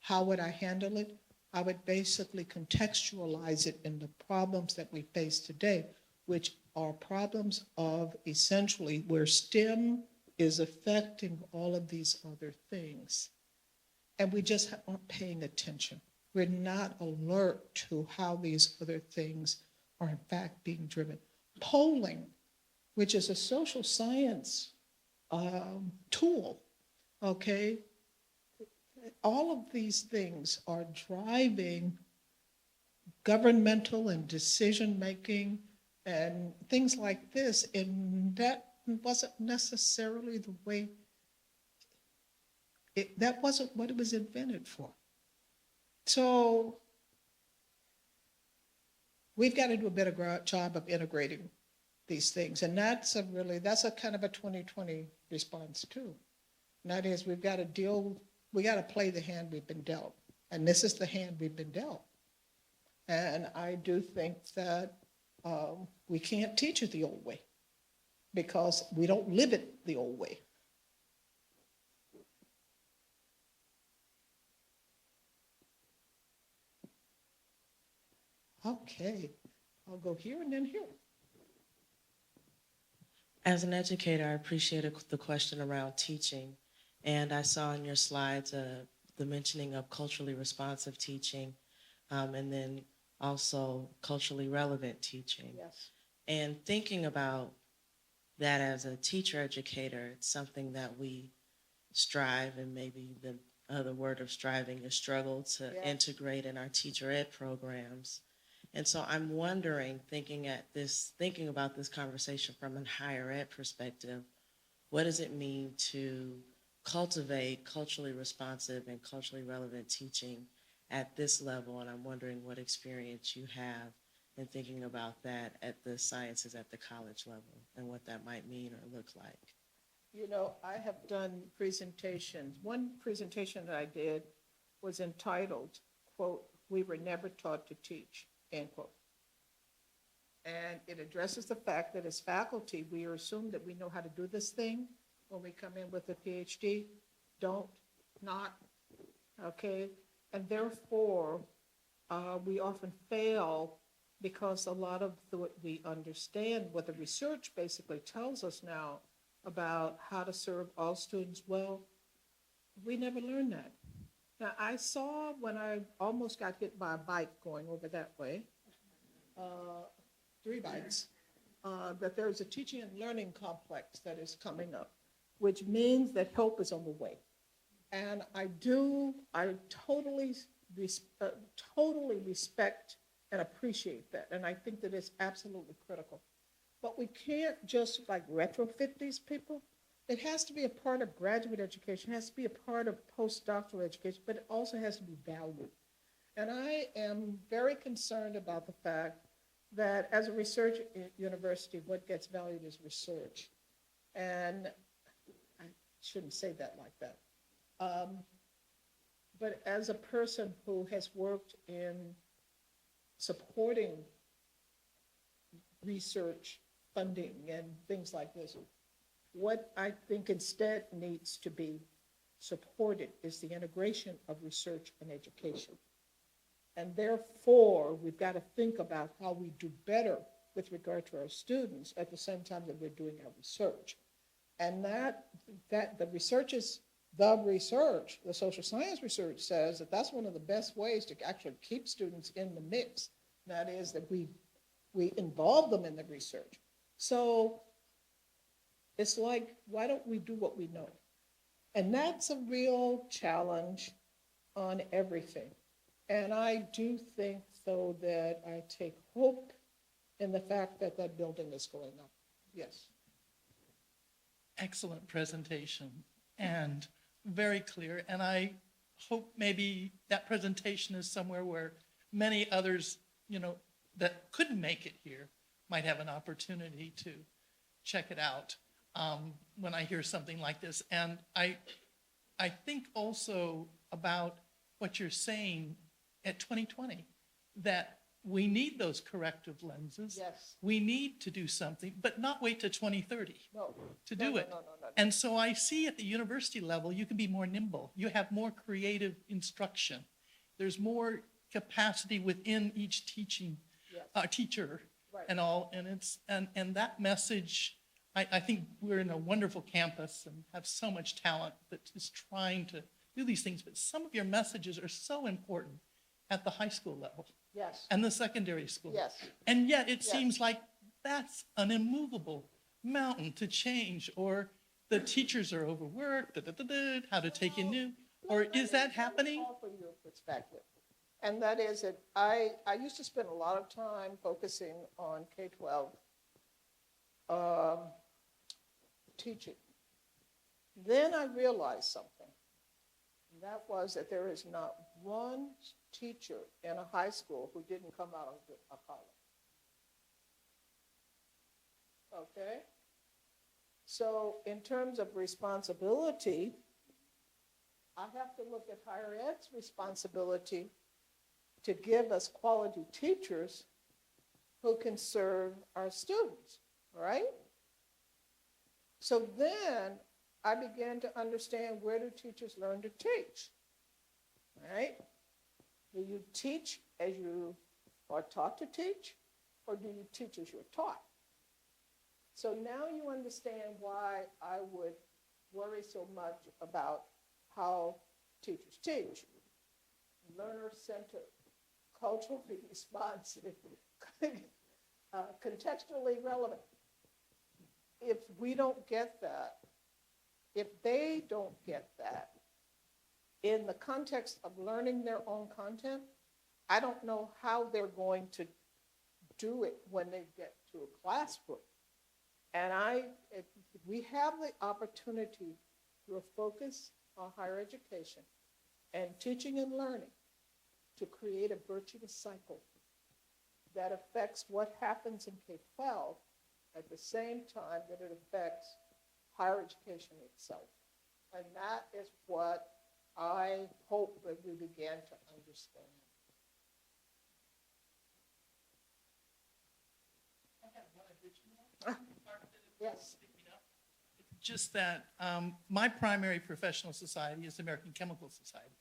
How would I handle it? I would basically contextualize it in the problems that we face today, which are problems of essentially where STEM is affecting all of these other things. And we just aren't paying attention. We're not alert to how these other things are in fact being driven. Polling, which is a social science tool, okay? All of these things are driving governmental and decision-making and things like this, and that wasn't necessarily the way, that wasn't what it was invented for. So we've got to do a better job of integrating these things, and that's a kind of a 2020 response too. And that is, we got to play the hand we've been dealt, and this is the hand we've been dealt. And I do think that we can't teach it the old way because we don't live it the old way. Okay, I'll go here and then here. As an educator, I appreciated the question around teaching. And I saw in your slides the mentioning of culturally responsive teaching, and then also culturally relevant teaching. Yes. And thinking about that as a teacher educator, it's something that we strive, and maybe the other word of striving is struggle to integrate in our teacher ed programs. And so I'm wondering, thinking about this conversation from a higher ed perspective, what does it mean to cultivate culturally responsive and culturally relevant teaching at this level? And I'm wondering what experience you have in thinking about that at the sciences at the college level and what that might mean or look like. You know, I have done presentations. One presentation that I did was entitled, quote, "We were never taught to teach," end quote. And it addresses the fact that as faculty, we are assumed that we know how to do this thing when we come in with a PhD. Not, okay? And therefore, we often fail because a lot of what we understand, what the research basically tells us now about how to serve all students well, we never learned that. Now, I saw when I almost got hit by a bike going over that way, 3 bikes, that there's a teaching and learning complex that is coming up, which means that help is on the way. And I totally respect and appreciate that. And I think that it's absolutely critical. But we can't just like retrofit these people. It has to be a part of graduate education, it has to be a part of postdoctoral education, but it also has to be valued. And I am very concerned about the fact that as a research university, what gets valued is research. And I shouldn't say that like that. But as a person who has worked in supporting research funding and things like this, what I think instead needs to be supported is the integration of research and education. And therefore, we've got to think about how we do better with regard to our students at the same time that we're doing our research. And that the research is the research. The social science research says that that's one of the best ways to actually keep students in the mix. That is that we involve them in the research. So it's like, why don't we do what we know? And that's a real challenge on everything. And I do think, though, that I take hope in the fact that that building is going up. Yes. Excellent presentation and very clear. And I hope maybe that presentation is somewhere where many others, that couldn't make it here might have an opportunity to check it out when I hear something like this. And I think also about what you're saying at 2020, that we need those corrective lenses. Yes. We need to do something, but not wait till 2030 No. to No, do no, it. no, no, no. And so I see at the university level, you can be more nimble. You have more creative instruction. There's more capacity within each teaching Yes. teacher Right. and all. And that message, I think we're in a wonderful campus and have so much talent that is trying to do these things. But some of your messages are so important at the high school level Yes. and the secondary school. Yes. And yet it Yes. seems like that's an immovable mountain to change, or the teachers are overworked, how to take in new, or is that happening? Offer your perspective. And that is that I used to spend a lot of time focusing on K-12 teaching. Then I realized something. And that was that there is not one teacher in a high school who didn't come out of a college. Okay? So in terms of responsibility, I have to look at higher ed's responsibility to give us quality teachers who can serve our students, right? So then I began to understand, where do teachers learn to teach, right? Do you teach as you are taught to teach, or do you teach as you're taught? So now you understand why I would worry so much about how teachers teach. Learner-centered, culturally responsive, contextually relevant. If we don't get that, if they don't get that, in the context of learning their own content, I don't know how they're going to do it when they get to a classroom. And we have the opportunity through a focus on higher education and teaching and learning to create a virtuous cycle that affects what happens in K-12 at the same time that it affects higher education itself. And that is what I hope that we began to understand. I have one additional part that Yes. picking up. Just that my primary professional society is the American Chemical Society,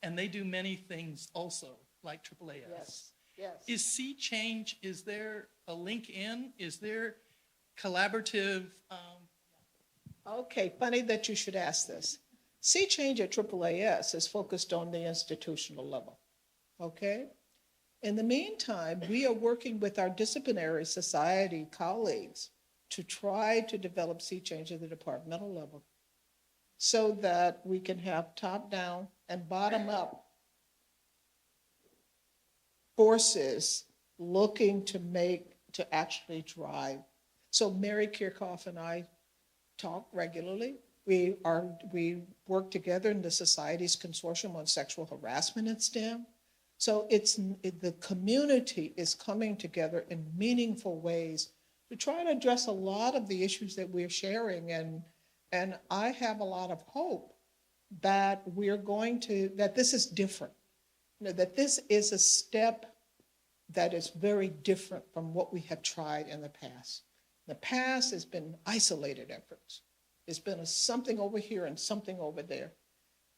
and they do many things also, like AAAS. Yes. Yes. Is Sea Change, is there a link in? Is there collaborative? Okay, funny that you should ask this. Sea Change at AAAS is focused on the institutional level, okay? In the meantime, we are working with our disciplinary society colleagues to try to develop Sea Change at the departmental level so that we can have top-down and bottom-up forces looking to actually drive. So Mary Kirchhoff and I talk regularly. We work together in the Society's Consortium on Sexual Harassment in STEM. So the community is coming together in meaningful ways to try to address a lot of the issues that we're sharing. And I have a lot of hope that that this is different. That this is a step that is very different from what we have tried in the past. The past has been isolated efforts. It's been something over here and something over there.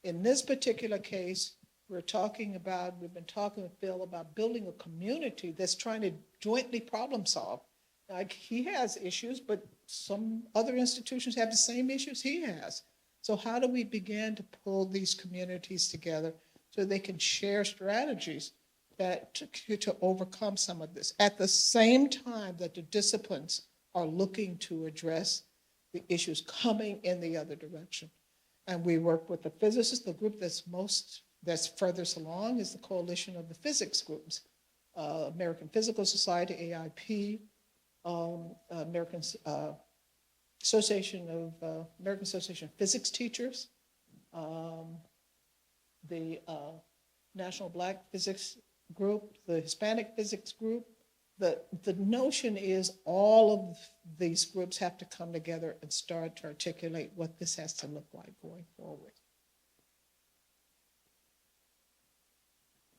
In this particular case, we've been talking with Phil about building a community that's trying to jointly problem solve. Like, he has issues, but some other institutions have the same issues he has. So how do we begin to pull these communities together so they can share strategies to overcome some of this, at the same time that the disciplines are looking to address the issues coming in the other direction? And we work with the physicists. The group that's furthest along is the Coalition of the Physics Groups, American Physical Society, AIP, American Association of Physics Teachers, the National Black Physics Group, the Hispanic Physics Group. The notion is all of these groups have to come together and start to articulate what this has to look like going forward.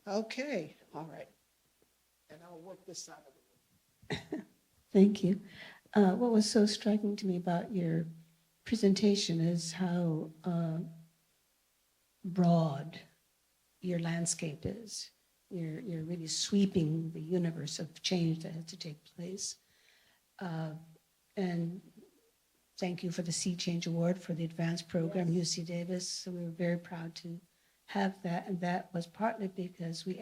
Okay, all right. And I'll work this side of the room. Thank you. What was so striking to me about your presentation is how broad your landscape is. You're really sweeping the universe of change that has to take place. And thank you for the Sea Change Award for the advanced program, UC Davis. So we were very proud to have that. And that was partly because we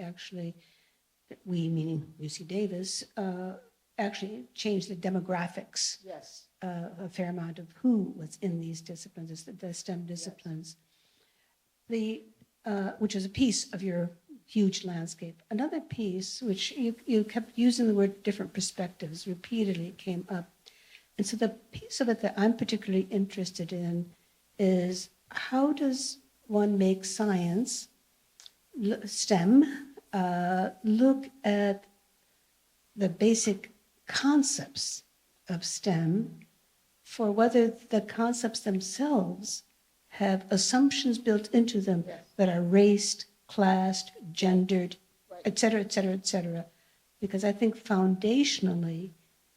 meaning UC Davis, actually changed the demographics, Yes. a fair amount of who was in these disciplines, the STEM disciplines. Which is a piece of your huge landscape. Another piece, which you kept using the word different perspectives, repeatedly came up. And so the piece of it that I'm particularly interested in is how does one make science, STEM, look at the basic concepts of STEM for whether the concepts themselves have assumptions built into them that are raced, classed, gendered, et cetera, et cetera, et cetera. Because I think foundationally,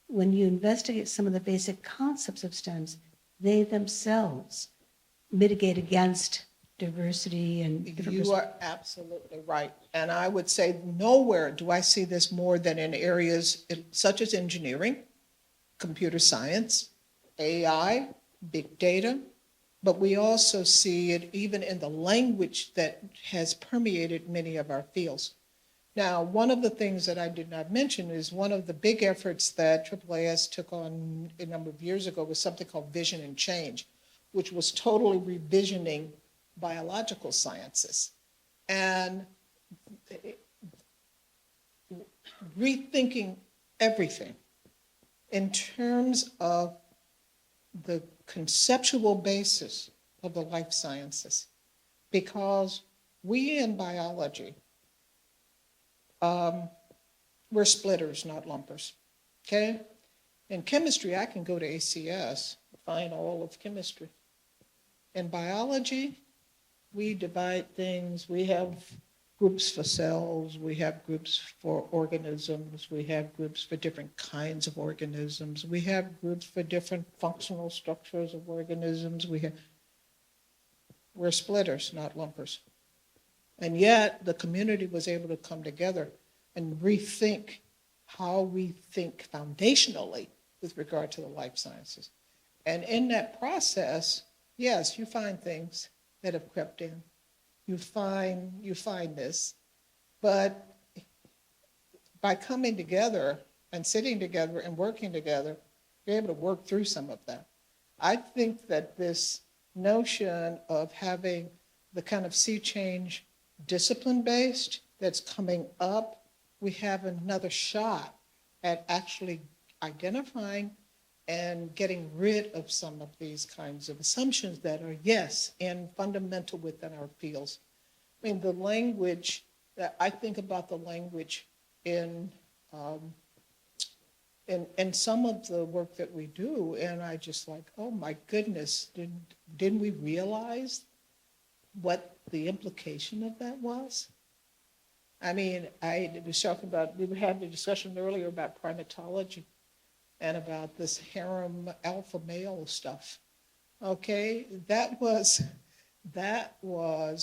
when you investigate some of the basic concepts of STEMs, they themselves mitigate against diversity and different You are absolutely right. And I would say nowhere do I see this more than in areas such as engineering, computer science, AI, big data, but we also see it even in the language that has permeated many of our fields. Now, one of the things that I did not mention is one of the big efforts that AAAS took on a number of years ago was something called Vision and Change, which was totally revisioning biological sciences and rethinking everything in terms of the conceptual basis of the life sciences. Because we in biology, we're splitters, not lumpers, okay? In chemistry, I can go to ACS, find all of chemistry. In biology, we divide things. We have groups for cells, we have groups for organisms, we have groups for different kinds of organisms, we have groups for different functional structures of organisms. We're splitters, not lumpers. And yet the community was able to come together and rethink how we think foundationally with regard to the life sciences. And in that process, yes, you find things that have crept in. You find this, but by coming together and sitting together and working together, you're able to work through some of that. I think that this notion of having the kind of sea change discipline-based that's coming up, we have another shot at actually identifying and getting rid of some of these kinds of assumptions that are, yes, and fundamental within our fields. I mean, the language, I think about the language in some of the work that we do, and I just like, oh my goodness, didn't we realize what the implication of that was? I mean, I was talking about, we had the discussion earlier about primatology and about this harem alpha male stuff. Okay, that was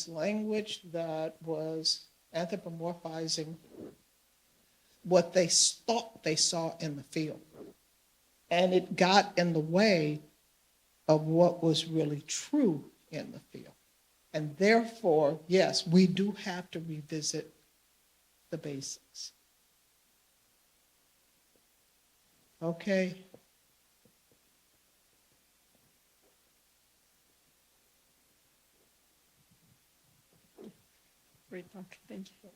language that was anthropomorphizing what they thought they saw in the field. And it got in the way of what was really true in the field. And therefore, yes, we do have to revisit the basics. Okay. Great talk, thank you.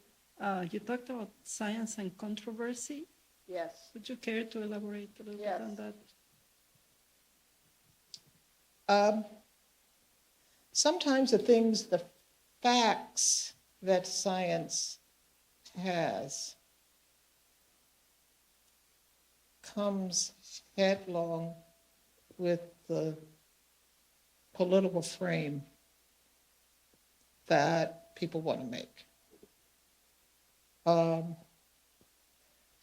You talked about science and controversy. Yes. Would you care to elaborate a little bit on that? Sometimes the facts that science has comes headlong with the political frame that people want to make.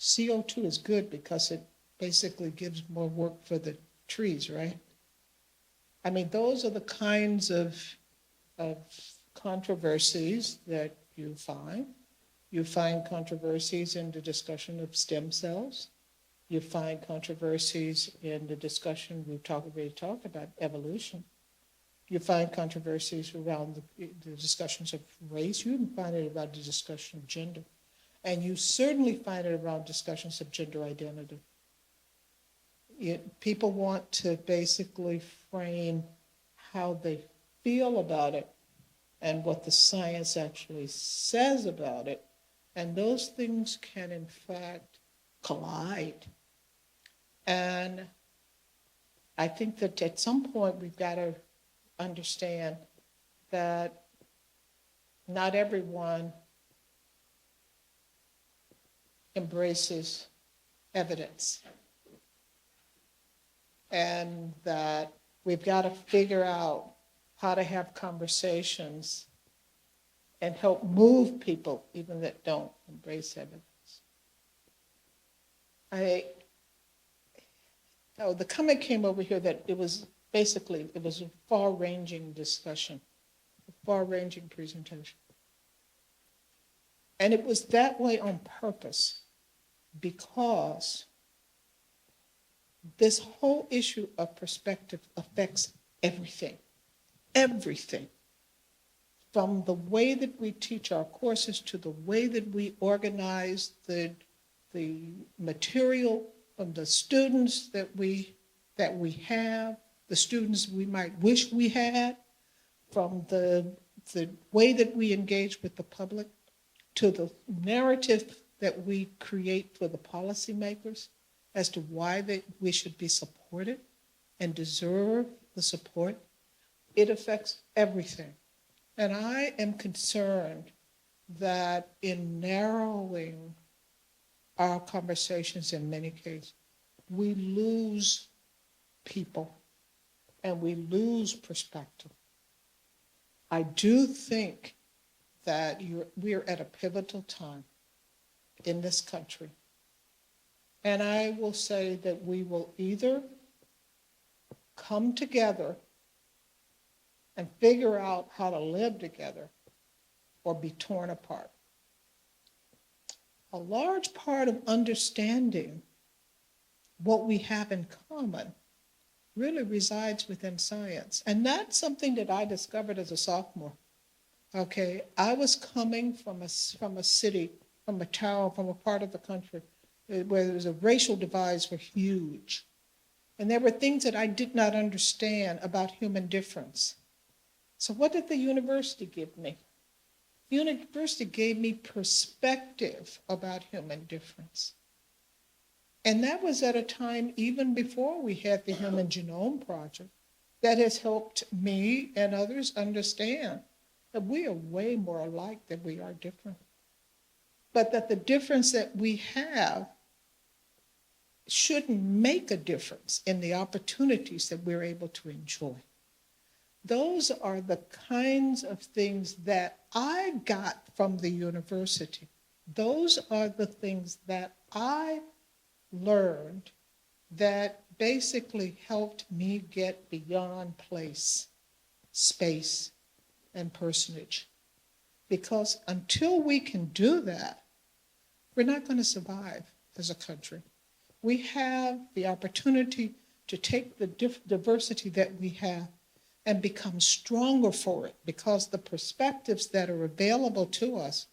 CO2 is good because it basically gives more work for the trees, right? I mean, those are the kinds of controversies that you find. You find controversies in the discussion of stem cells. You find controversies in the discussion, we've already talked about evolution. You find controversies around the discussions of race. You even find it about the discussion of gender. And you certainly find it around discussions of gender identity. People want to basically frame how they feel about it and what the science actually says about it. And those things can, in fact, collide. And I think that at some point we've got to understand that not everyone embraces evidence. And that we've got to figure out how to have conversations and help move people, even that don't embrace evidence. The comment came over here that it was a far-ranging discussion, a far-ranging presentation. And it was that way on purpose because this whole issue of perspective affects everything, everything. From the way that we teach our courses to the way that we organize the material from the students that we have, the students we might wish we had, from the way that we engage with the public, to the narrative that we create for the policymakers as to why we should be supported and deserve the support. It affects everything. And I am concerned that in narrowing our conversations in many cases, we lose people and we lose perspective. I do think that we're at a pivotal time in this country. And I will say that we will either come together and figure out how to live together or be torn apart. A large part of understanding what we have in common really resides within science. And that's something that I discovered as a sophomore. Okay, I was coming from a city, from a town, from a part of the country where there was a racial divides were huge. And there were things that I did not understand about human difference. So what did the university give me? The university gave me perspective about human difference. And that was at a time even before we had the Human Genome Project that has helped me and others understand that we are way more alike than we are different. But that the difference that we have shouldn't make a difference in the opportunities that we're able to enjoy. Those are the kinds of things that I got from the university. Those are the things that I learned that basically helped me get beyond place, space, and personage. Because until we can do that, we're not going to survive as a country. We have the opportunity to take the diversity that we have and become stronger for it, because the perspectives that are available to us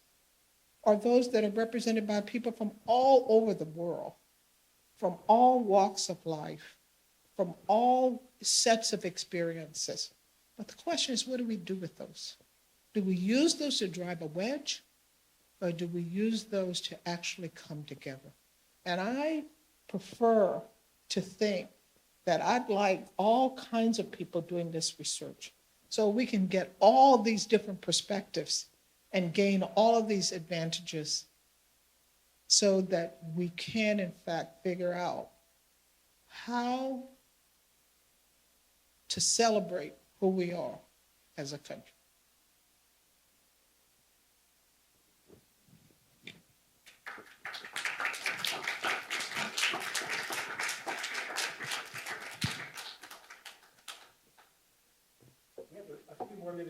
are those that are represented by people from all over the world, from all walks of life, from all sets of experiences. But the question is, what do we do with those? Do we use those to drive a wedge, or do we use those to actually come together? And I prefer to think that I'd like all kinds of people doing this research so we can get all these different perspectives and gain all of these advantages so that we can, in fact, figure out how to celebrate who we are as a country.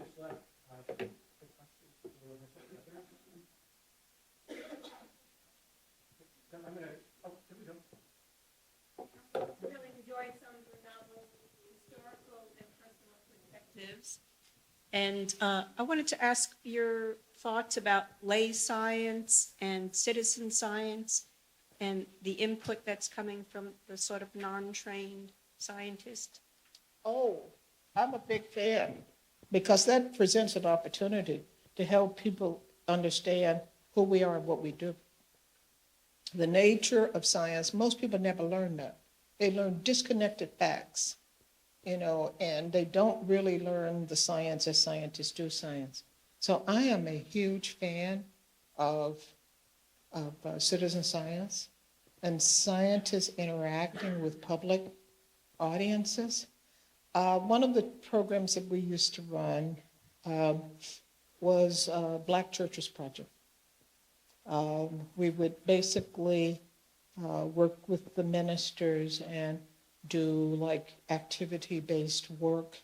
minutes left. I'm gonna, oh, here we go. Really enjoyed some of your novels, historical and personal perspectives. And I wanted to ask your thoughts about lay science and citizen science and the input that's coming from the sort of non-trained scientist. Oh, I'm a big fan because that presents an opportunity to help people understand who we are and what we do. The nature of science, most people never learn that. They learn disconnected facts, and they don't really learn the science as scientists do science. So I am a huge fan of citizen science and scientists interacting with public audiences. One of the programs that we used to run was Black Churches Project. We would basically work with the ministers and do like activity-based work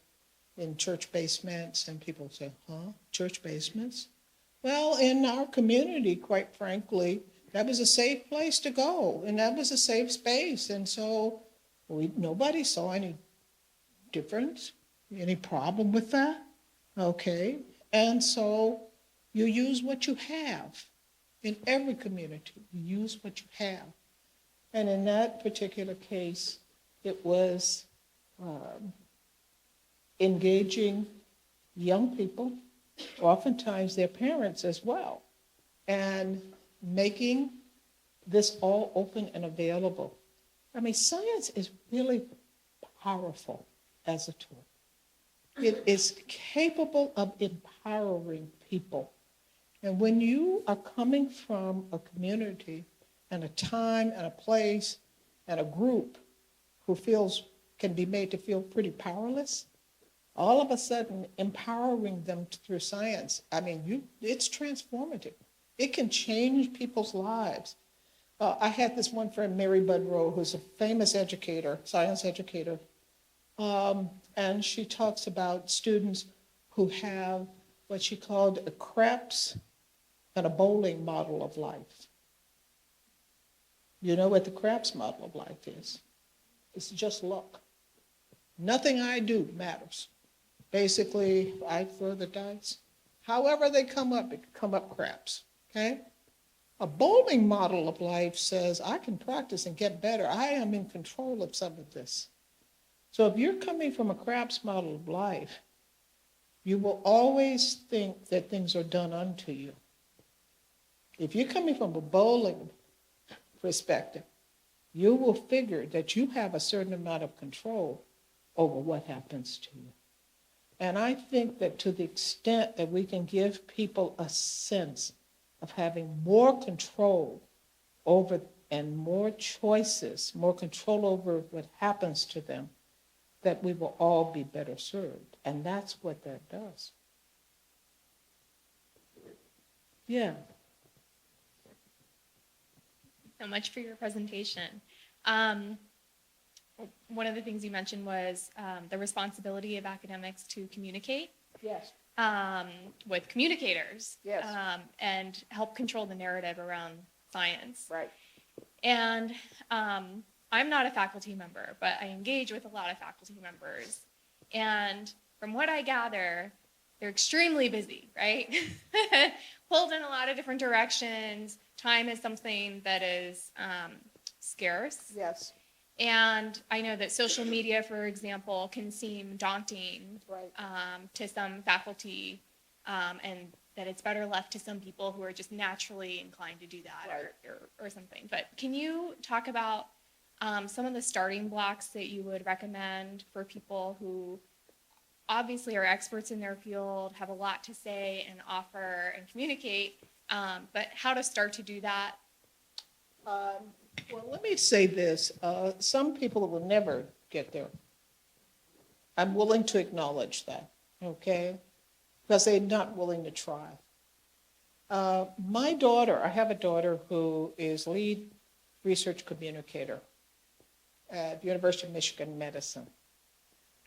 in church basements, and people say, huh, church basements? Well, in our community, quite frankly, that was a safe place to go, and that was a safe space, and so nobody saw any difference, any problem with that, okay? And so you use what you have. In every community, you use what you have. And in that particular case, it was engaging young people, oftentimes their parents as well, and making this all open and available. I mean, science is really powerful as a tool. It is capable of empowering people. And when you are coming from a community and a time and a place and a group who can be made to feel pretty powerless, all of a sudden empowering them through science, I mean, it's transformative. It can change people's lives. I had this one friend, Mary Budrow, who's a famous educator, science educator, and she talks about students who have what she called a craps and a bowling model of life. You know what the craps model of life is? It's just luck. Nothing I do matters. Basically, I throw the dice. However they come up, it can come up craps, okay? A bowling model of life says, I can practice and get better. I am in control of some of this. So if you're coming from a craps model of life, you will always think that things are done unto you. If you're coming from a bowling perspective, you will figure that you have a certain amount of control over what happens to you. And I think that to the extent that we can give people a sense of having more control over and more choices, more control over what happens to them, that we will all be better served. And that's what that does. Yeah. So much for your presentation. One of the things you mentioned was the responsibility of academics to communicate Yes. with communicators, Yes. and help control the narrative around science. Right. And I'm not a faculty member, but I engage with a lot of faculty members. And from what I gather, they're extremely busy, right? Pulled in a lot of different directions. Time is something that is scarce. Yes. And I know that social media, for example, can seem daunting Right. to some faculty, and that it's better left to some people who are just naturally inclined to do that, Right. or something. But can you talk about some of the starting blocks that you would recommend for people who obviously are experts in their field, have a lot to say and offer and communicate, but how to start to do that? Well, let me say this. Some people will never get there. I'm willing to acknowledge that, okay? Because they're not willing to try. My daughter, I have a daughter who is lead research communicator at University of Michigan Medicine.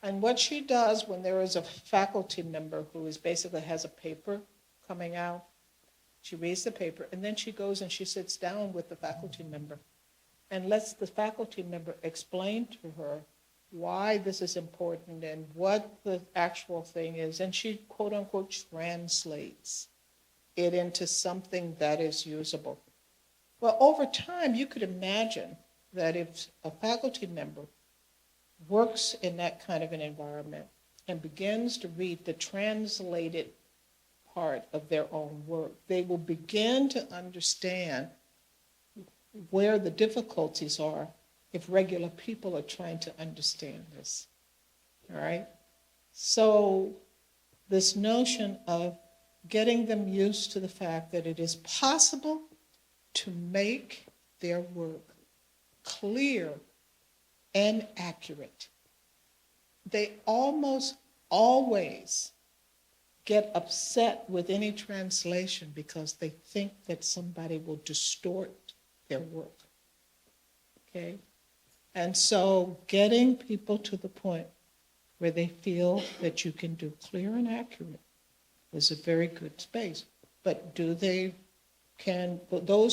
And what she does when there is a faculty member who is basically has a paper coming out, she reads the paper, and then she goes and she sits down with the faculty member and lets the faculty member explain to her why this is important and what the actual thing is. And she, quote unquote, translates it into something that is usable. Well, over time, you could imagine that if a faculty member works in that kind of an environment and begins to read the translated part of their own work, they will begin to understand where the difficulties are if regular people are trying to understand this. All right? So this notion of getting them used to the fact that it is possible to make their work clear and accurate. They almost always get upset with any translation because they think that somebody will distort their work. Okay? And so getting people to the point where they feel that you can do clear and accurate is a very good space. But those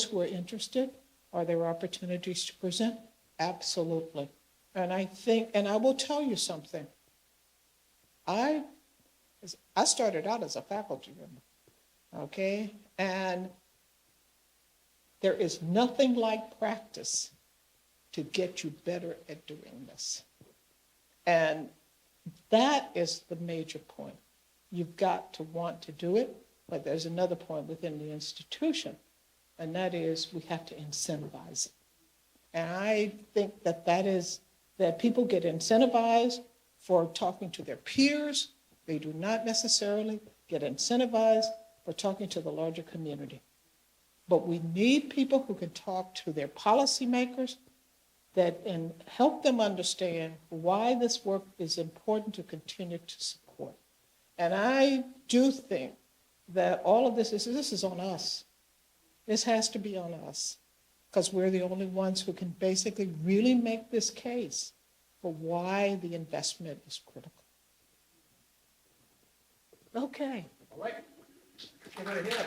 who are interested, are there opportunities to present? Absolutely. And I will tell you something. I started out as a faculty member, okay? And there is nothing like practice to get you better at doing this. And that is the major point. You've got to want to do it, but there's another point within the institution, and that is we have to incentivize it. And I think that people get incentivized for talking to their peers. They do not necessarily get incentivized for talking to the larger community. But we need people who can talk to their policymakers and help them understand why this work is important to continue to support. And I do think that all of this is on us. This has to be on us, because we're the only ones who can basically really make this case for why the investment is critical. Okay. All right. Go right ahead.